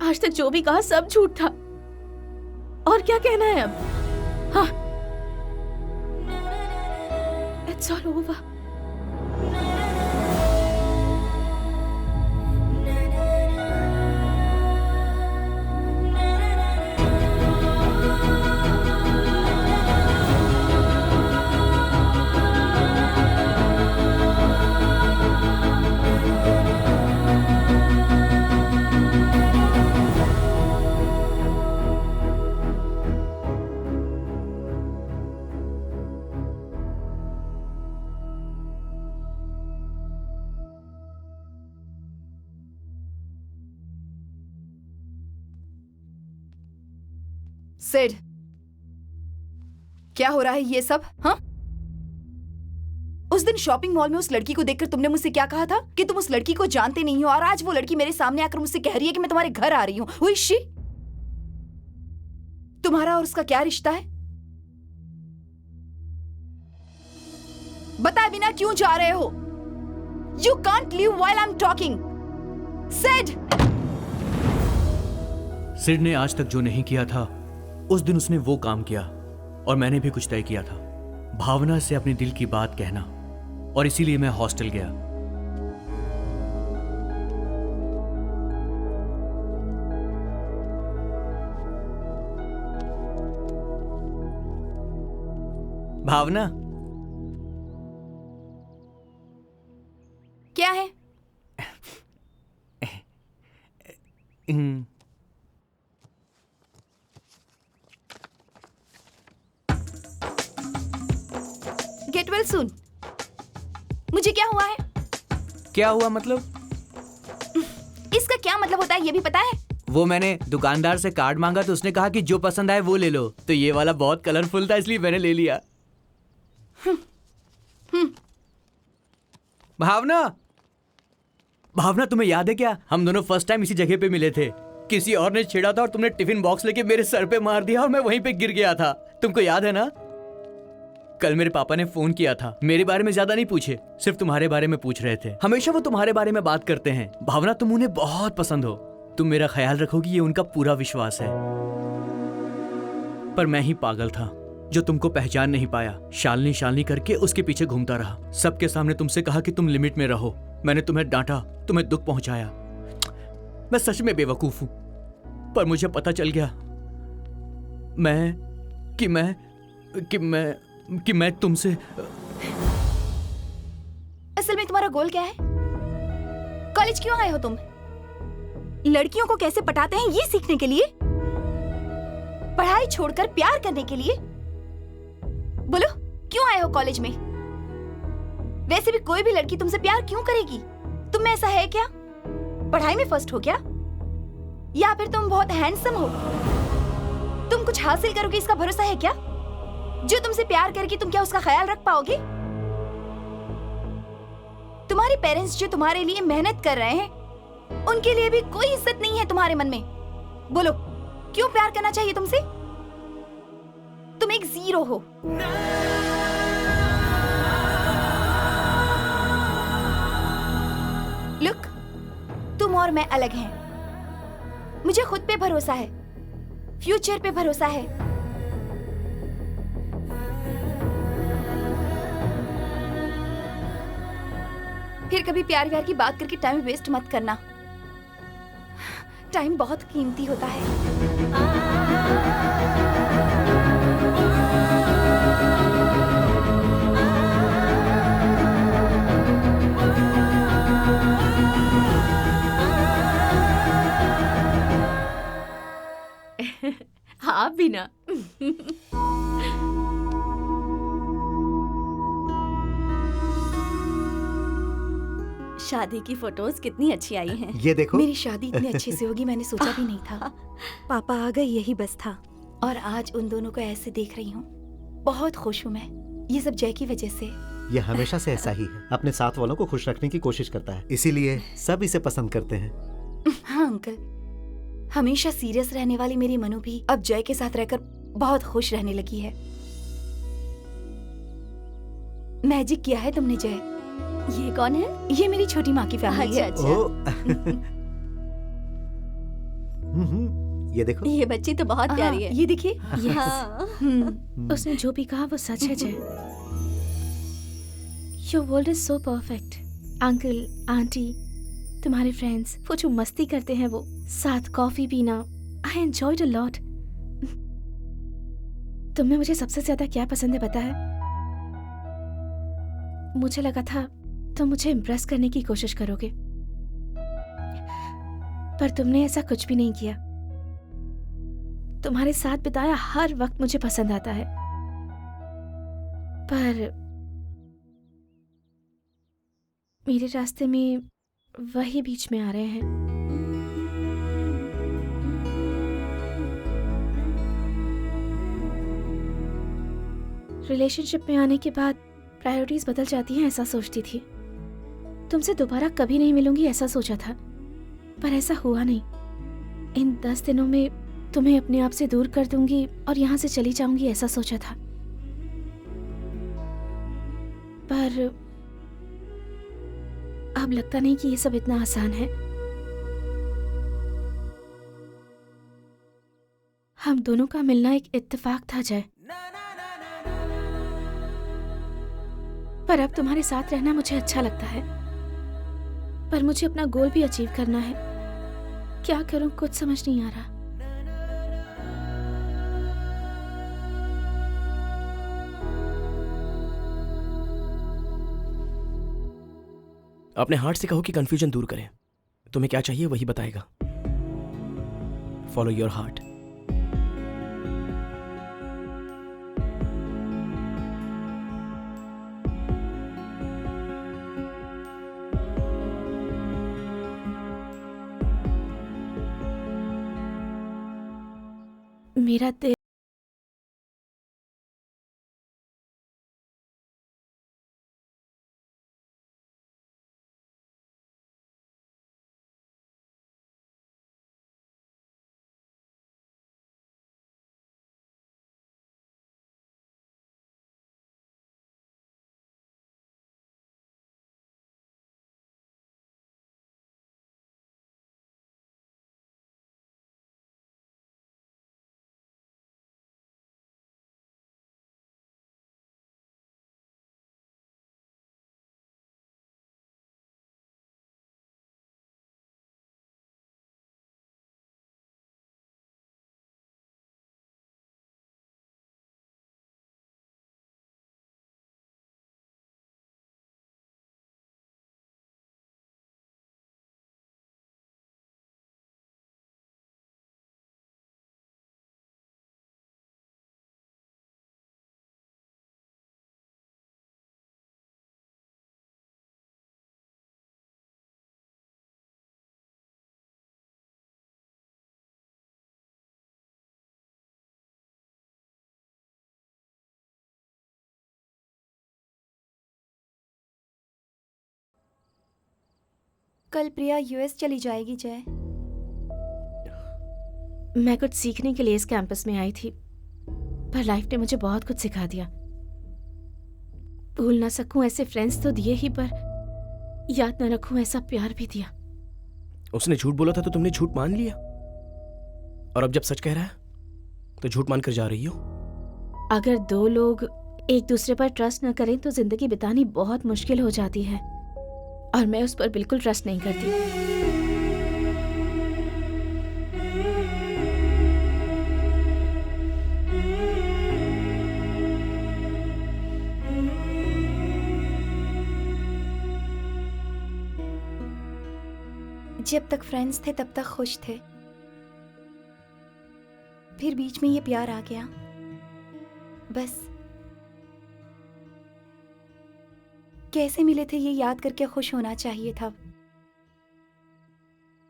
आज तक जो भी कहा सब झूठ था, और क्या कहना है अब? हाँ, इट्स ऑल ओवर। सिड, क्या हो रहा है ये सब? हाँ, उस दिन शॉपिंग मॉल में उस लड़की को देखकर तुमने मुझसे क्या कहा था कि तुम उस लड़की को जानते नहीं हो, और आज वो लड़की मेरे सामने आकर मुझसे कह रही है कि मैं तुम्हारे घर आ रही हूं। Who is she? तुम्हारा और उसका क्या रिश्ता है? बताए बिना क्यों जा रहे हो? You can't leave while I'm talking. Sid! Sid ने आज तक जो नहीं किया था, उस दिन उसने वो काम किया, और मैंने भी कुछ तय किया था, भावना से अपने दिल की बात कहना, और इसीलिए मैं हॉस्टल गया। भावना, क्या है? Get well soon. मुझे क्या हुआ है? क्या हुआ मतलब? क्या मतलब होता है ये भी पता है? वो मैंने दुकानदार से कार्ड मांगा तो उसने कहा कि जो पसंद आए वो ले लो, तो ये वाला बहुत कलरफुल था इसलिए मैंने ले लिया। भावना, भावना तुम्हें याद है क्या, हम दोनों फर्स्ट टाइम इसी जगह पे मिले थे। किसी और ने छेड़ा था और तुमने टिफिन बॉक्स लेके मेरे सर पे मार दिया और मैं वहीं पे गिर गया था। तुमको याद है ना? कल मेरे पापा ने फोन किया था, मेरे बारे में ज्यादा नहीं पूछे, सिर्फ तुम्हारे बारे में पूछ रहे थे। हमेशा वो तुम्हारे बारे में बात करते हैं। भावना, तुम उन्हें बहुत पसंद हो, तुम मेरा ख्याल रखोगी ये उनका पूरा विश्वास है। पर मैं ही पागल था जो तुमको पहचान नहीं पाया। शालिनी शालिनी करके उसके पीछे घूमता रहा। सबके सामने तुमसे कहा कि तुम लिमिट में रहो। मैंने तुम्हें डांटा, तुम्हें दुख पहुंचाया। मैं सच में बेवकूफ हूं, पर मुझे पता चल गया कि मैं तुमसे। असल में तुम्हारा गोल क्या है? कॉलेज क्यों आए हो तुम? लड़कियों को कैसे पटाते हैं ये सीखने के लिए? पढ़ाई छोड़कर प्यार करने के लिए? बोलो, क्यों आए हो कॉलेज में? वैसे भी कोई भी लड़की तुमसे प्यार क्यों करेगी? तुम में ऐसा है क्या? पढ़ाई में फर्स्ट हो क्या? या फिर तुम बहुत हैंडसम हो? तुम कुछ हासिल करोगे इसका भरोसा है क्या? जो तुमसे प्यार करेगी तुम क्या उसका ख्याल रख पाओगे? तुम्हारे पेरेंट्स जो तुम्हारे लिए मेहनत कर रहे हैं उनके लिए भी कोई इज्जत नहीं है तुम्हारे मन में। बोलो, क्यों प्यार करना चाहिए तुमसे? तुम एक जीरो हो। लुक, तुम और मैं अलग हैं। मुझे खुद पे भरोसा है, फ्यूचर पे भरोसा है। फिर कभी प्यार व्यार की बात करके टाइम वेस्ट मत करना। टाइम बहुत कीमती होता है। आप भी ना। शादी की फोटोज कितनी अच्छी आई हैं। ये देखो। मेरी शादी इतने अच्छे से होगी मैंने सोचा भी नहीं था। पापा आ गए यही बस था, और आज उन दोनों को ऐसे देख रही हूँ। बहुत खुश हूँ मैं। ये सब जय की वजह से। ये हमेशा से ऐसा ही है, अपने साथ वालों को खुश रखने की कोशिश करता है, इसीलिए सब इसे पसंद करते हैं। हाँ अंकल, हमेशा सीरियस रहने वाली मेरी मनु भी अब जय के साथ रहकर बहुत खुश रहने लगी है। मैजिक किया है तुमने जय। ये कौन है? ये मेरी छोटी माँ की फैमिली है। अच्छा। ओ। ये देखो। ये बच्ची तो बहुत प्यारी है। ये देखिए। हाँ। उसने जो भी कहा वो सच है जय। Your world is so perfect. Uncle, aunty, तुम्हारे फ्रेंड्स, वो जो मस्ती करते हैं, वो साथ कॉफी पीना, आई एंजॉयड अ लॉट। तुम्हें मुझे सबसे ज्यादा क्या पसंद है पता है? मुझे लगा था तुम मुझे इम्प्रेस करने की कोशिश करोगे, पर तुमने ऐसा कुछ भी नहीं किया। तुम्हारे साथ बिताया हर वक्त मुझे पसंद आता है, पर मेरे रास्ते में वही बीच में आ रहे हैं। रिलेशनशिप में आने के बाद प्रायोरिटीज बदल जाती हैं, ऐसा सोचती थी। तुमसे दोबारा कभी नहीं मिलूंगी ऐसा सोचा था, पर ऐसा हुआ नहीं। इन 10 दिनों में तुम्हें अपने आप से दूर कर दूंगी और यहाँ से चली जाऊंगी ऐसा सोचा था, पर अब लगता नहीं कि ये सब इतना आसान है। हम दोनों का मिलना एक इत्तेफाक था जय, पर अब तुम्हारे साथ रहना मुझे अच्छा लगता है। पर मुझे अपना गोल भी अचीव करना है। क्या करूं कुछ समझ नहीं आ रहा। अपने हार्ट से कहो कि कंफ्यूजन दूर करें। तुम्हें क्या चाहिए वही बताएगा। Follow your heart. मेरा दिल कल प्रिया यूएस चली जाएगी जय। मैं कुछ सीखने के लिए इस कैंपस में आई थी, पर लाइफ ने मुझे बहुत कुछ सिखा दिया। भूल ना सकूं ऐसे फ्रेंड्स तो दिए ही, पर याद ना रखूं ऐसा प्यार भी दिया। उसने झूठ बोला था तो तुमने झूठ मान लिया, और अब जब सच कह रहा है तो झूठ मानकर जा रही हो। अगर दो लोग एक दूसरे पर ट्रस्ट न करें तो जिंदगी बितानी बहुत मुश्किल हो जाती है, और मैं उस पर बिल्कुल ट्रस्ट नहीं करती। जब तक फ्रेंड्स थे तब तक खुश थे, फिर बीच में ये प्यार आ गया। बस कैसे मिले थे ये याद करके खुश होना चाहिए था,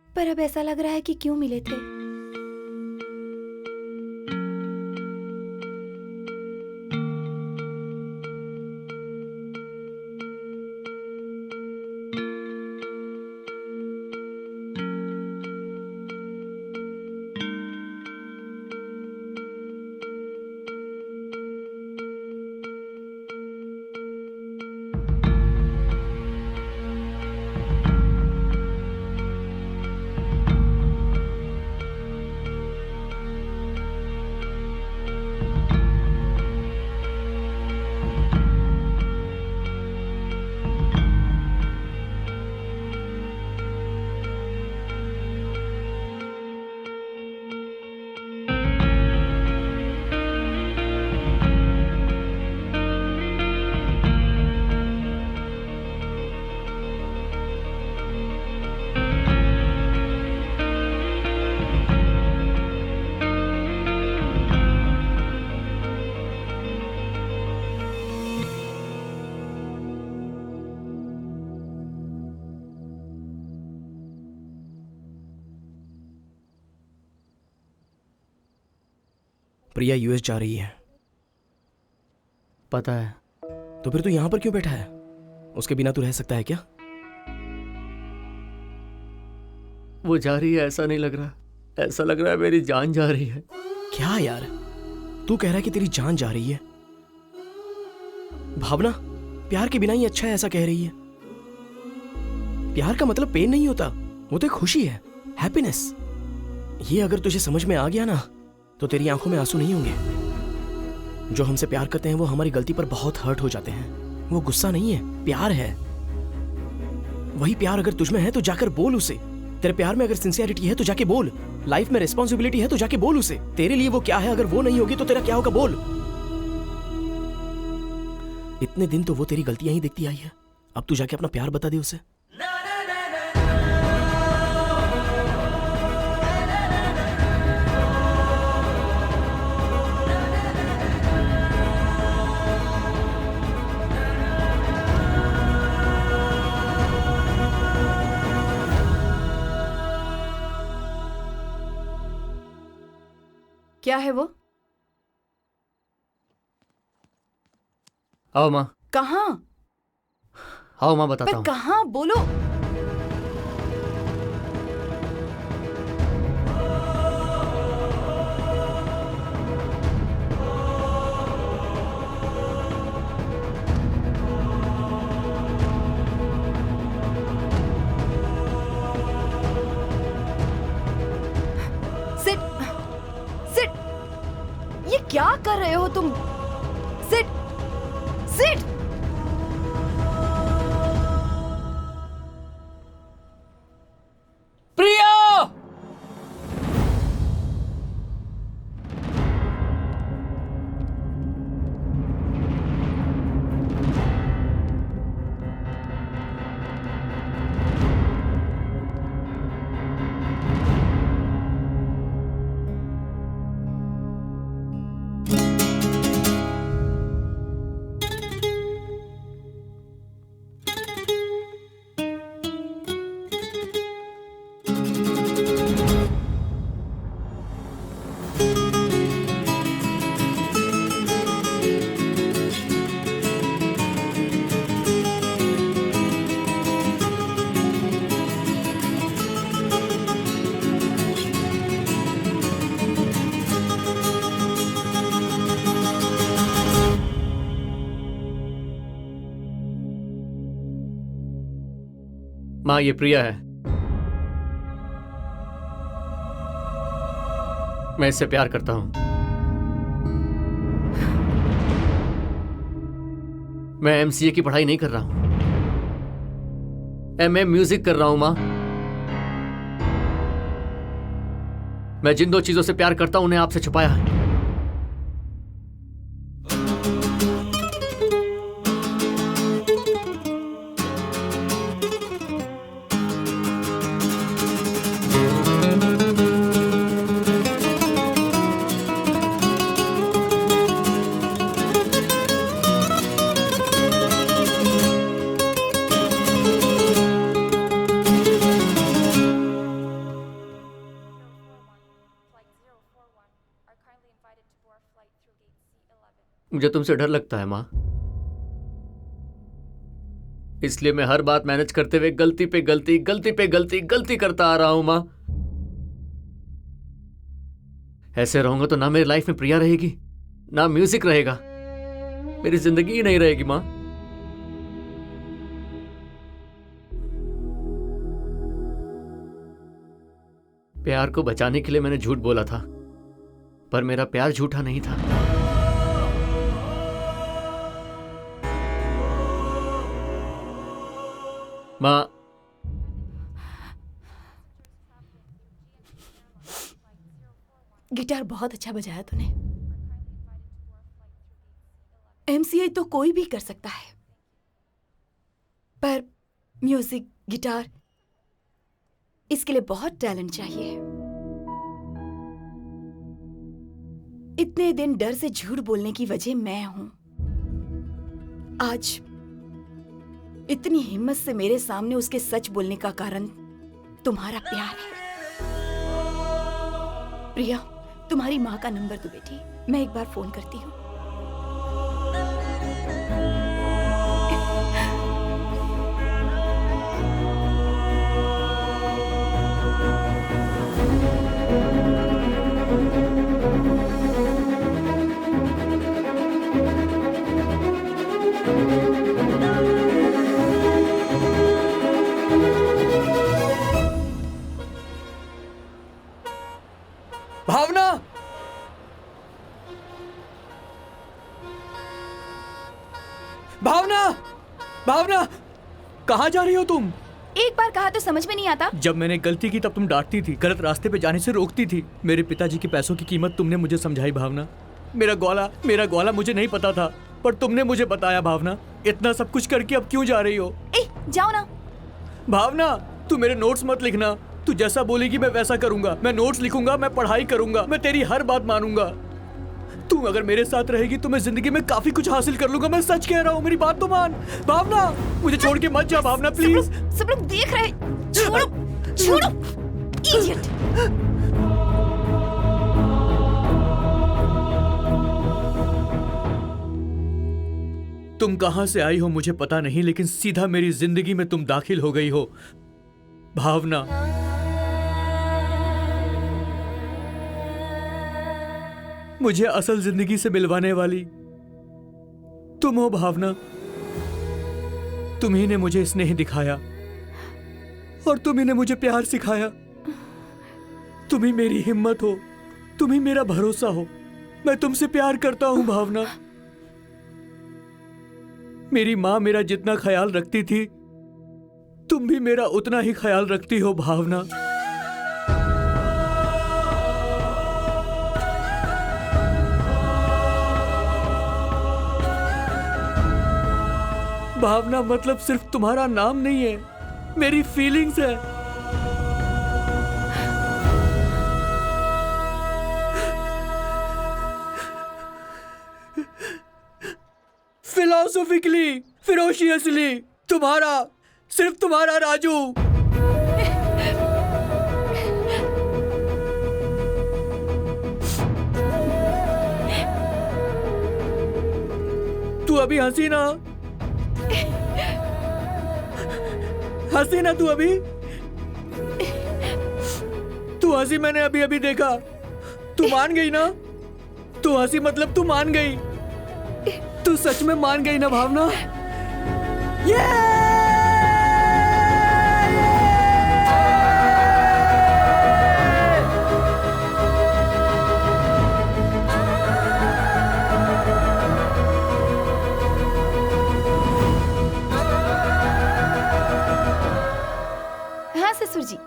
पर अब ऐसा लग रहा है कि क्यों मिले थे। प्रिया यूएस जा रही है। पता है। तो फिर तू यहां पर क्यों बैठा है? उसके बिना तू रह सकता है क्या? वो जा रही है ऐसा नहीं लग रहा, ऐसा लग रहा है मेरी जान जा रही है। क्या यार, तू कह रहा है कि तेरी जान जा रही है? भावना प्यार के बिना ही अच्छा है ऐसा कह रही है। प्यार का मतलब पेन नहीं होता, वो तो एक खुशी है, हैप्पीनेस। ये अगर तुझे समझ में आ गया ना तो तेरी आंखों में आंसू नहीं होंगे। जो हमसे प्यार करते हैं वो हमारी गलती पर बहुत हर्ट हो जाते हैं। वो गुस्सा नहीं है, प्यार है। वही प्यार अगर तुझमें है तो जाकर बोल उसे। तेरे प्यार में अगर सिंसियरिटी है तो जाके बोल। लाइफ में रिस्पॉन्सिबिलिटी है तो जाके बोल उसे। तेरे लिए वो क्या है, अगर वो नहीं होगी तो तेरा क्या होगा, बोल। इतने दिन तो वो तेरी गलतियां ही देखती आई है, अब तू जाके अपना प्यार बता दे उसे। क्या है वो? आओ माँ, कहाँ? आओ माँ, बताता पर हूँ। कहाँ? बोलो। Sit, sit. ये क्या कर रहे हो तुम? Sit, sit. प्रिया! माँ, ये प्रिया है। मैं इससे प्यार करता हूं। मैं एमसीए की पढ़ाई नहीं कर रहा हूं, एमए म्यूजिक कर रहा हूं। माँ, मैं जिन दो चीजों से प्यार करता हूं उन्हें आपसे छुपाया है। मुझे तुमसे डर लगता है माँ, इसलिए मैं हर बात मैनेज करते हुए गलती पे गलती, गलती पे गलती, गलती करता आ रहा हूं। माँ, ऐसे रहूंगा तो ना मेरी लाइफ में प्रिया रहेगी, ना म्यूजिक रहेगा, मेरी जिंदगी ही नहीं रहेगी। माँ, प्यार को बचाने के लिए मैंने झूठ बोला था, पर मेरा प्यार झूठा नहीं था। माँ, गिटार बहुत अच्छा बजाया तूने। एमसीए तो कोई भी कर सकता है, पर म्यूजिक, गिटार, इसके लिए बहुत टैलेंट चाहिए। इतने दिन डर से झूठ बोलने की वजह मैं हूं। आज इतनी हिम्मत से मेरे सामने उसके सच बोलने का कारण तुम्हारा प्यार है। प्रिया, तुम्हारी माँ का नंबर दो बेटी, मैं एक बार फोन करती हूँ। भावना, भावना, भावना, कहाँ जा रही हो तुम? एक बार कहा तो समझ में नहीं आता। जब मैंने गलती की तब तुम डांटती थी, गलत रास्ते पे जाने से रोकती थी। मेरे पिताजी के पैसों की कीमत तुमने मुझे समझाई भावना। मेरा ग्वाला मुझे नहीं पता था, पर तुमने मुझे बताया भावना। इतना सब कुछ करके अब क्यों जा रही हो? जाओ ना। भावना, तू मेरे नोट्स मत लिखना। तू जैसा बोलेगी मैं वैसा करूंगा। मैं नोट्स लिखूंगा, मैं पढ़ाई करूंगा, मैं तेरी हर बात मानूंगा। तू अगर मेरे साथ रहेगी तो मैं जिंदगी में काफी कुछ हासिल कर लूंगा। मैं सच कह रहा हूँ, मेरी बात तो मान। भावना, मुझे छोड़ के मत जा भावना, प्लीज। सब लोग देख रहे। छोड़ो, छोड़ो, इडियट। तुम कहां से आई हो मुझे पता नहीं, लेकिन सीधा मेरी जिंदगी में तुम दाखिल हो गई हो भावना। मुझे असल जिंदगी से मिलवाने वाली तुम हो भावना। तुम ही ने मुझे स्नेह दिखाया और तुम ही ने मुझे प्यार सिखाया। तुम ही मेरी हिम्मत हो, तुम ही मेरा भरोसा हो। मैं तुमसे प्यार करता हूं भावना। मेरी मां मेरा जितना ख्याल रखती थी, तुम भी मेरा उतना ही ख्याल रखती हो भावना। भावना मतलब सिर्फ तुम्हारा नाम नहीं है, मेरी फीलिंग्स है। फिलोसॉफिकली, फिरोशियसली, तुम्हारा, सिर्फ तुम्हारा राजू। तू अभी हंसी ना, हंसी ना तू अभी। तू हंसी मैंने अभी अभी देखा। तू मान गई ना? तू हंसी मतलब तू मान गई। तू सच में मान गई ना भावना? हाँ ससुर जी,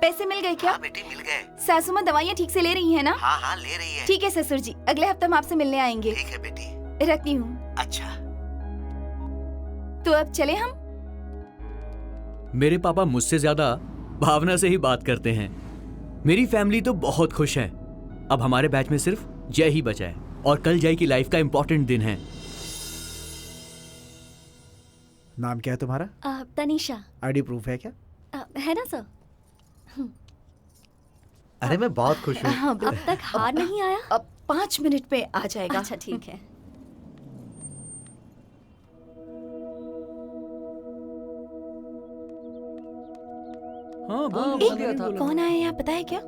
पैसे मिल गए क्या? हाँ बेटी मिल गए। सासू माँ दवाइयाँ ठीक से ले रही है ना? हाँ हाँ ले रही है। ठीक है ससुर जी, अगले हफ्ते हम आपसे मिलने आएंगे। ठीक है बेटी। रखती हूँ। अच्छा तो अब चले हम? मेरे पापा मुझसे ज्यादा भावना से ही बात करते हैं। मेरी फैमिली तो बहुत खुश है। अब हमारे बैच में सिर्फ जय ही बचा है और कल जय की लाइफ का इंपॉर्टेंट दिन है। नाम क्या है तुम्हारा? तनीषा। आईडी प्रूफ है क्या? है ना सर? अरे मैं बहुत खुश हूँ। हाँ अब तक हार नहीं आया? अब 5 मिनट पे आ जाएगा। अच्छा ठीक है। हाँ बोल दिया था। कौन आया यहाँ पता है क्या?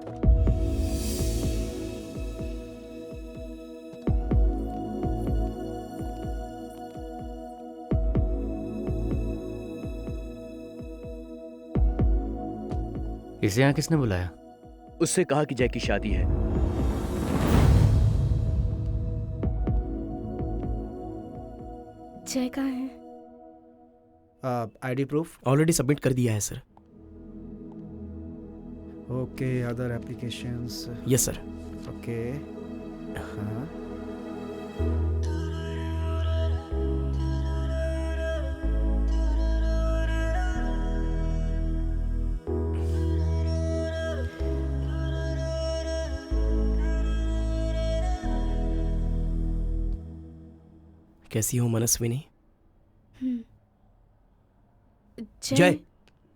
इसे यहाँ किसने बुलाया? उससे कहा कि जय की शादी है। जय कहाँ है? ID proof? ऑलरेडी सबमिट कर दिया है sir. Okay, other applications? Yes sir. Okay. हाँ कैसी हो मनस्विनी? जय,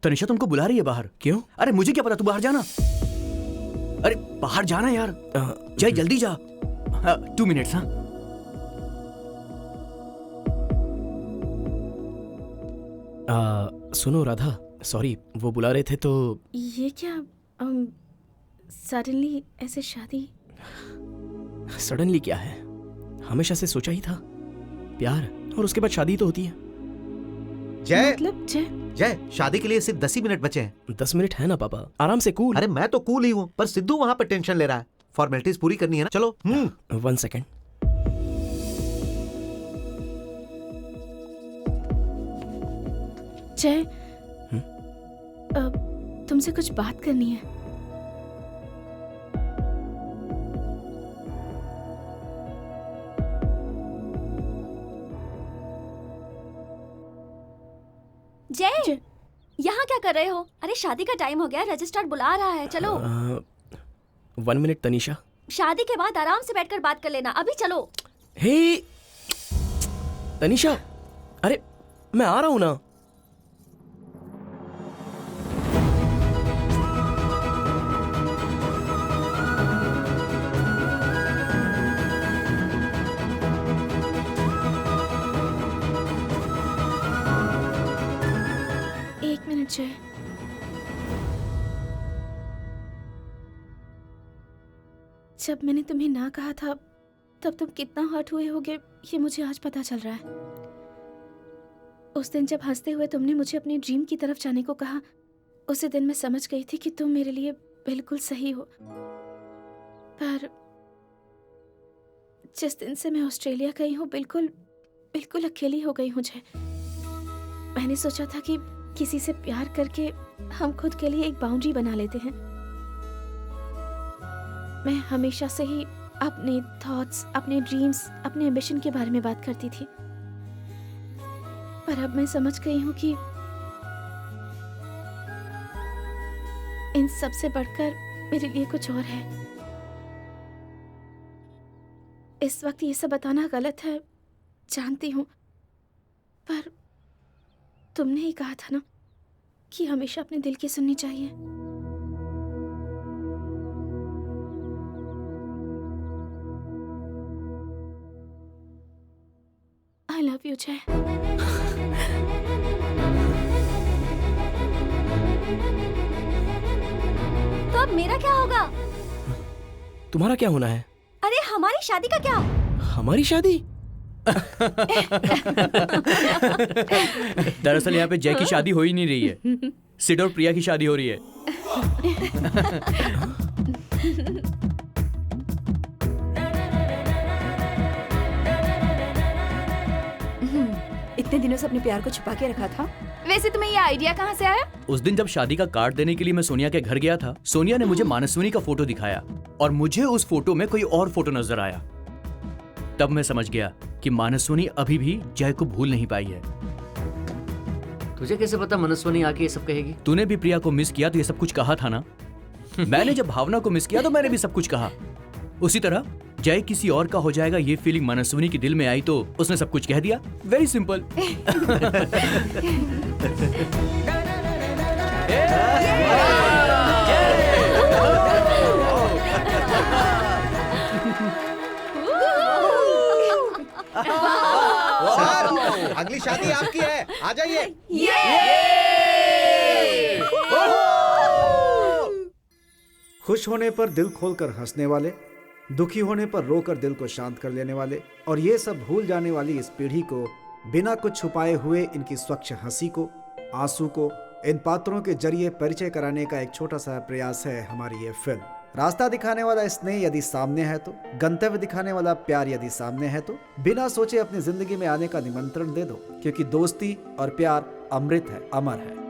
तनिषा तुमको बुला रही है बाहर। क्यों? अरे मुझे क्या पता, तू बाहर जाना। अरे बाहर जाना यार। जय जल्दी जा। 2 मिनट्स। हाँ सुनो राधा, सॉरी वो बुला रहे थे तो। ये क्या सडनली ऐसे शादी? सडनली क्या है, हमेशा से सोचा ही था। प्यार और उसके बाद शादी तो होती है। जय मतलब जय? जय, शादी के लिए सिर्फ 10 ही मिनट बचे हैं। 10 मिनट है ना पापा, आराम से कूल। अरे मैं तो कूल ही हूँ, पर सिद्धू वहाँ पे टेंशन ले रहा है। फॉर्मेलिटीज पूरी करनी है ना। चलो। 1 सेकेंड। जय, तुमसे कुछ बात करनी है। जय, यहाँ क्या कर रहे हो? अरे शादी का टाइम हो गया, रजिस्ट्रार बुला रहा है। चलो। 1 मिनट तनीषा। शादी के बाद आराम से बैठकर बात कर लेना, अभी चलो। हे तनीषा, अरे मैं आ रहा हूं ना। जब मैंने तुम्हें ना कहा था तब तुम कितना हर्ट हुए होगे ये मुझे आज पता चल रहा है। उस दिन जब हंसते हुए तुमने मुझे अपनी ड्रीम की तरफ जाने को कहा, उसी दिन मैं समझ गई थी कि तुम मेरे लिए बिल्कुल सही हो। पर जिस दिन से मैं ऑस्ट्रेलिया गई हूँ बिल्कुल बिल्कुल अकेली हो गई हूँ। मैंने सोचा था कि किसी से प्यार करके हम खुद के लिए एक बाउंड्री बना लेते हैं। मैं हमेशा से ही अपने थॉट्स, अपने ड्रीम्स, अपने एम्बिशन के बारे में बात करती थी, पर अब मैं समझ गई हूँ कि इन सब से बढ़कर मेरे लिए कुछ और है। इस वक्त ये सब बताना गलत है, जानती हूँ, पर तुमने ही कहा था ना कि हमेशा अपने दिल की सुननी चाहिए। I love you, जय। तो अब मेरा क्या होगा? तुम्हारा क्या होना है? अरे हमारी शादी का क्या? हमारी शादी? दरअसल यहाँ पे जय की शादी हो ही नहीं रही है, सिड और प्रिया की शादी हो रही है। इतने दिनों से अपने प्यार को छुपा के रखा था। वैसे तुम्हें ये आइडिया कहाँ से आया? उस दिन जब शादी का कार्ड देने के लिए मैं सोनिया के घर गया था, सोनिया ने मुझे मानसवनी का फोटो दिखाया और मुझे उस फोटो में कोई और फोटो नजर आया। तब मैं समझ गया कि मानसवनी अभी भी जय को भूल नहीं पाई है। तुझे कैसे पता मनस्वनी आके ये सब कहेगी? तूने भी प्रिया को मिस किया तो ये सब कुछ कहा था ना। मैंने जब भावना को मिस किया तो मैंने भी सब कुछ कहा। उसी तरह जय किसी और का हो जाएगा ये फीलिंग मनस्वनी के दिल में आई तो उसने सब कुछ कह दिया। Very simple. सर, अगली शादी आपकी है, आ जाइए। खुश होने पर दिल खोलकर हंसने वाले, दुखी होने पर रोकर दिल को शांत कर लेने वाले और ये सब भूल जाने वाली इस पीढ़ी को बिना कुछ छुपाए हुए इनकी स्वच्छ हंसी को, आंसू को इन पात्रों के जरिए परिचय कराने का एक छोटा सा प्रयास है हमारी ये फिल्म। रास्ता दिखाने वाला स्नेह यदि सामने है तो, गंतव्य दिखाने वाला प्यार यदि सामने है तो बिना सोचे अपनी जिंदगी में आने का निमंत्रण दे दो, क्योंकि दोस्ती और प्यार अमृत है, अमर है।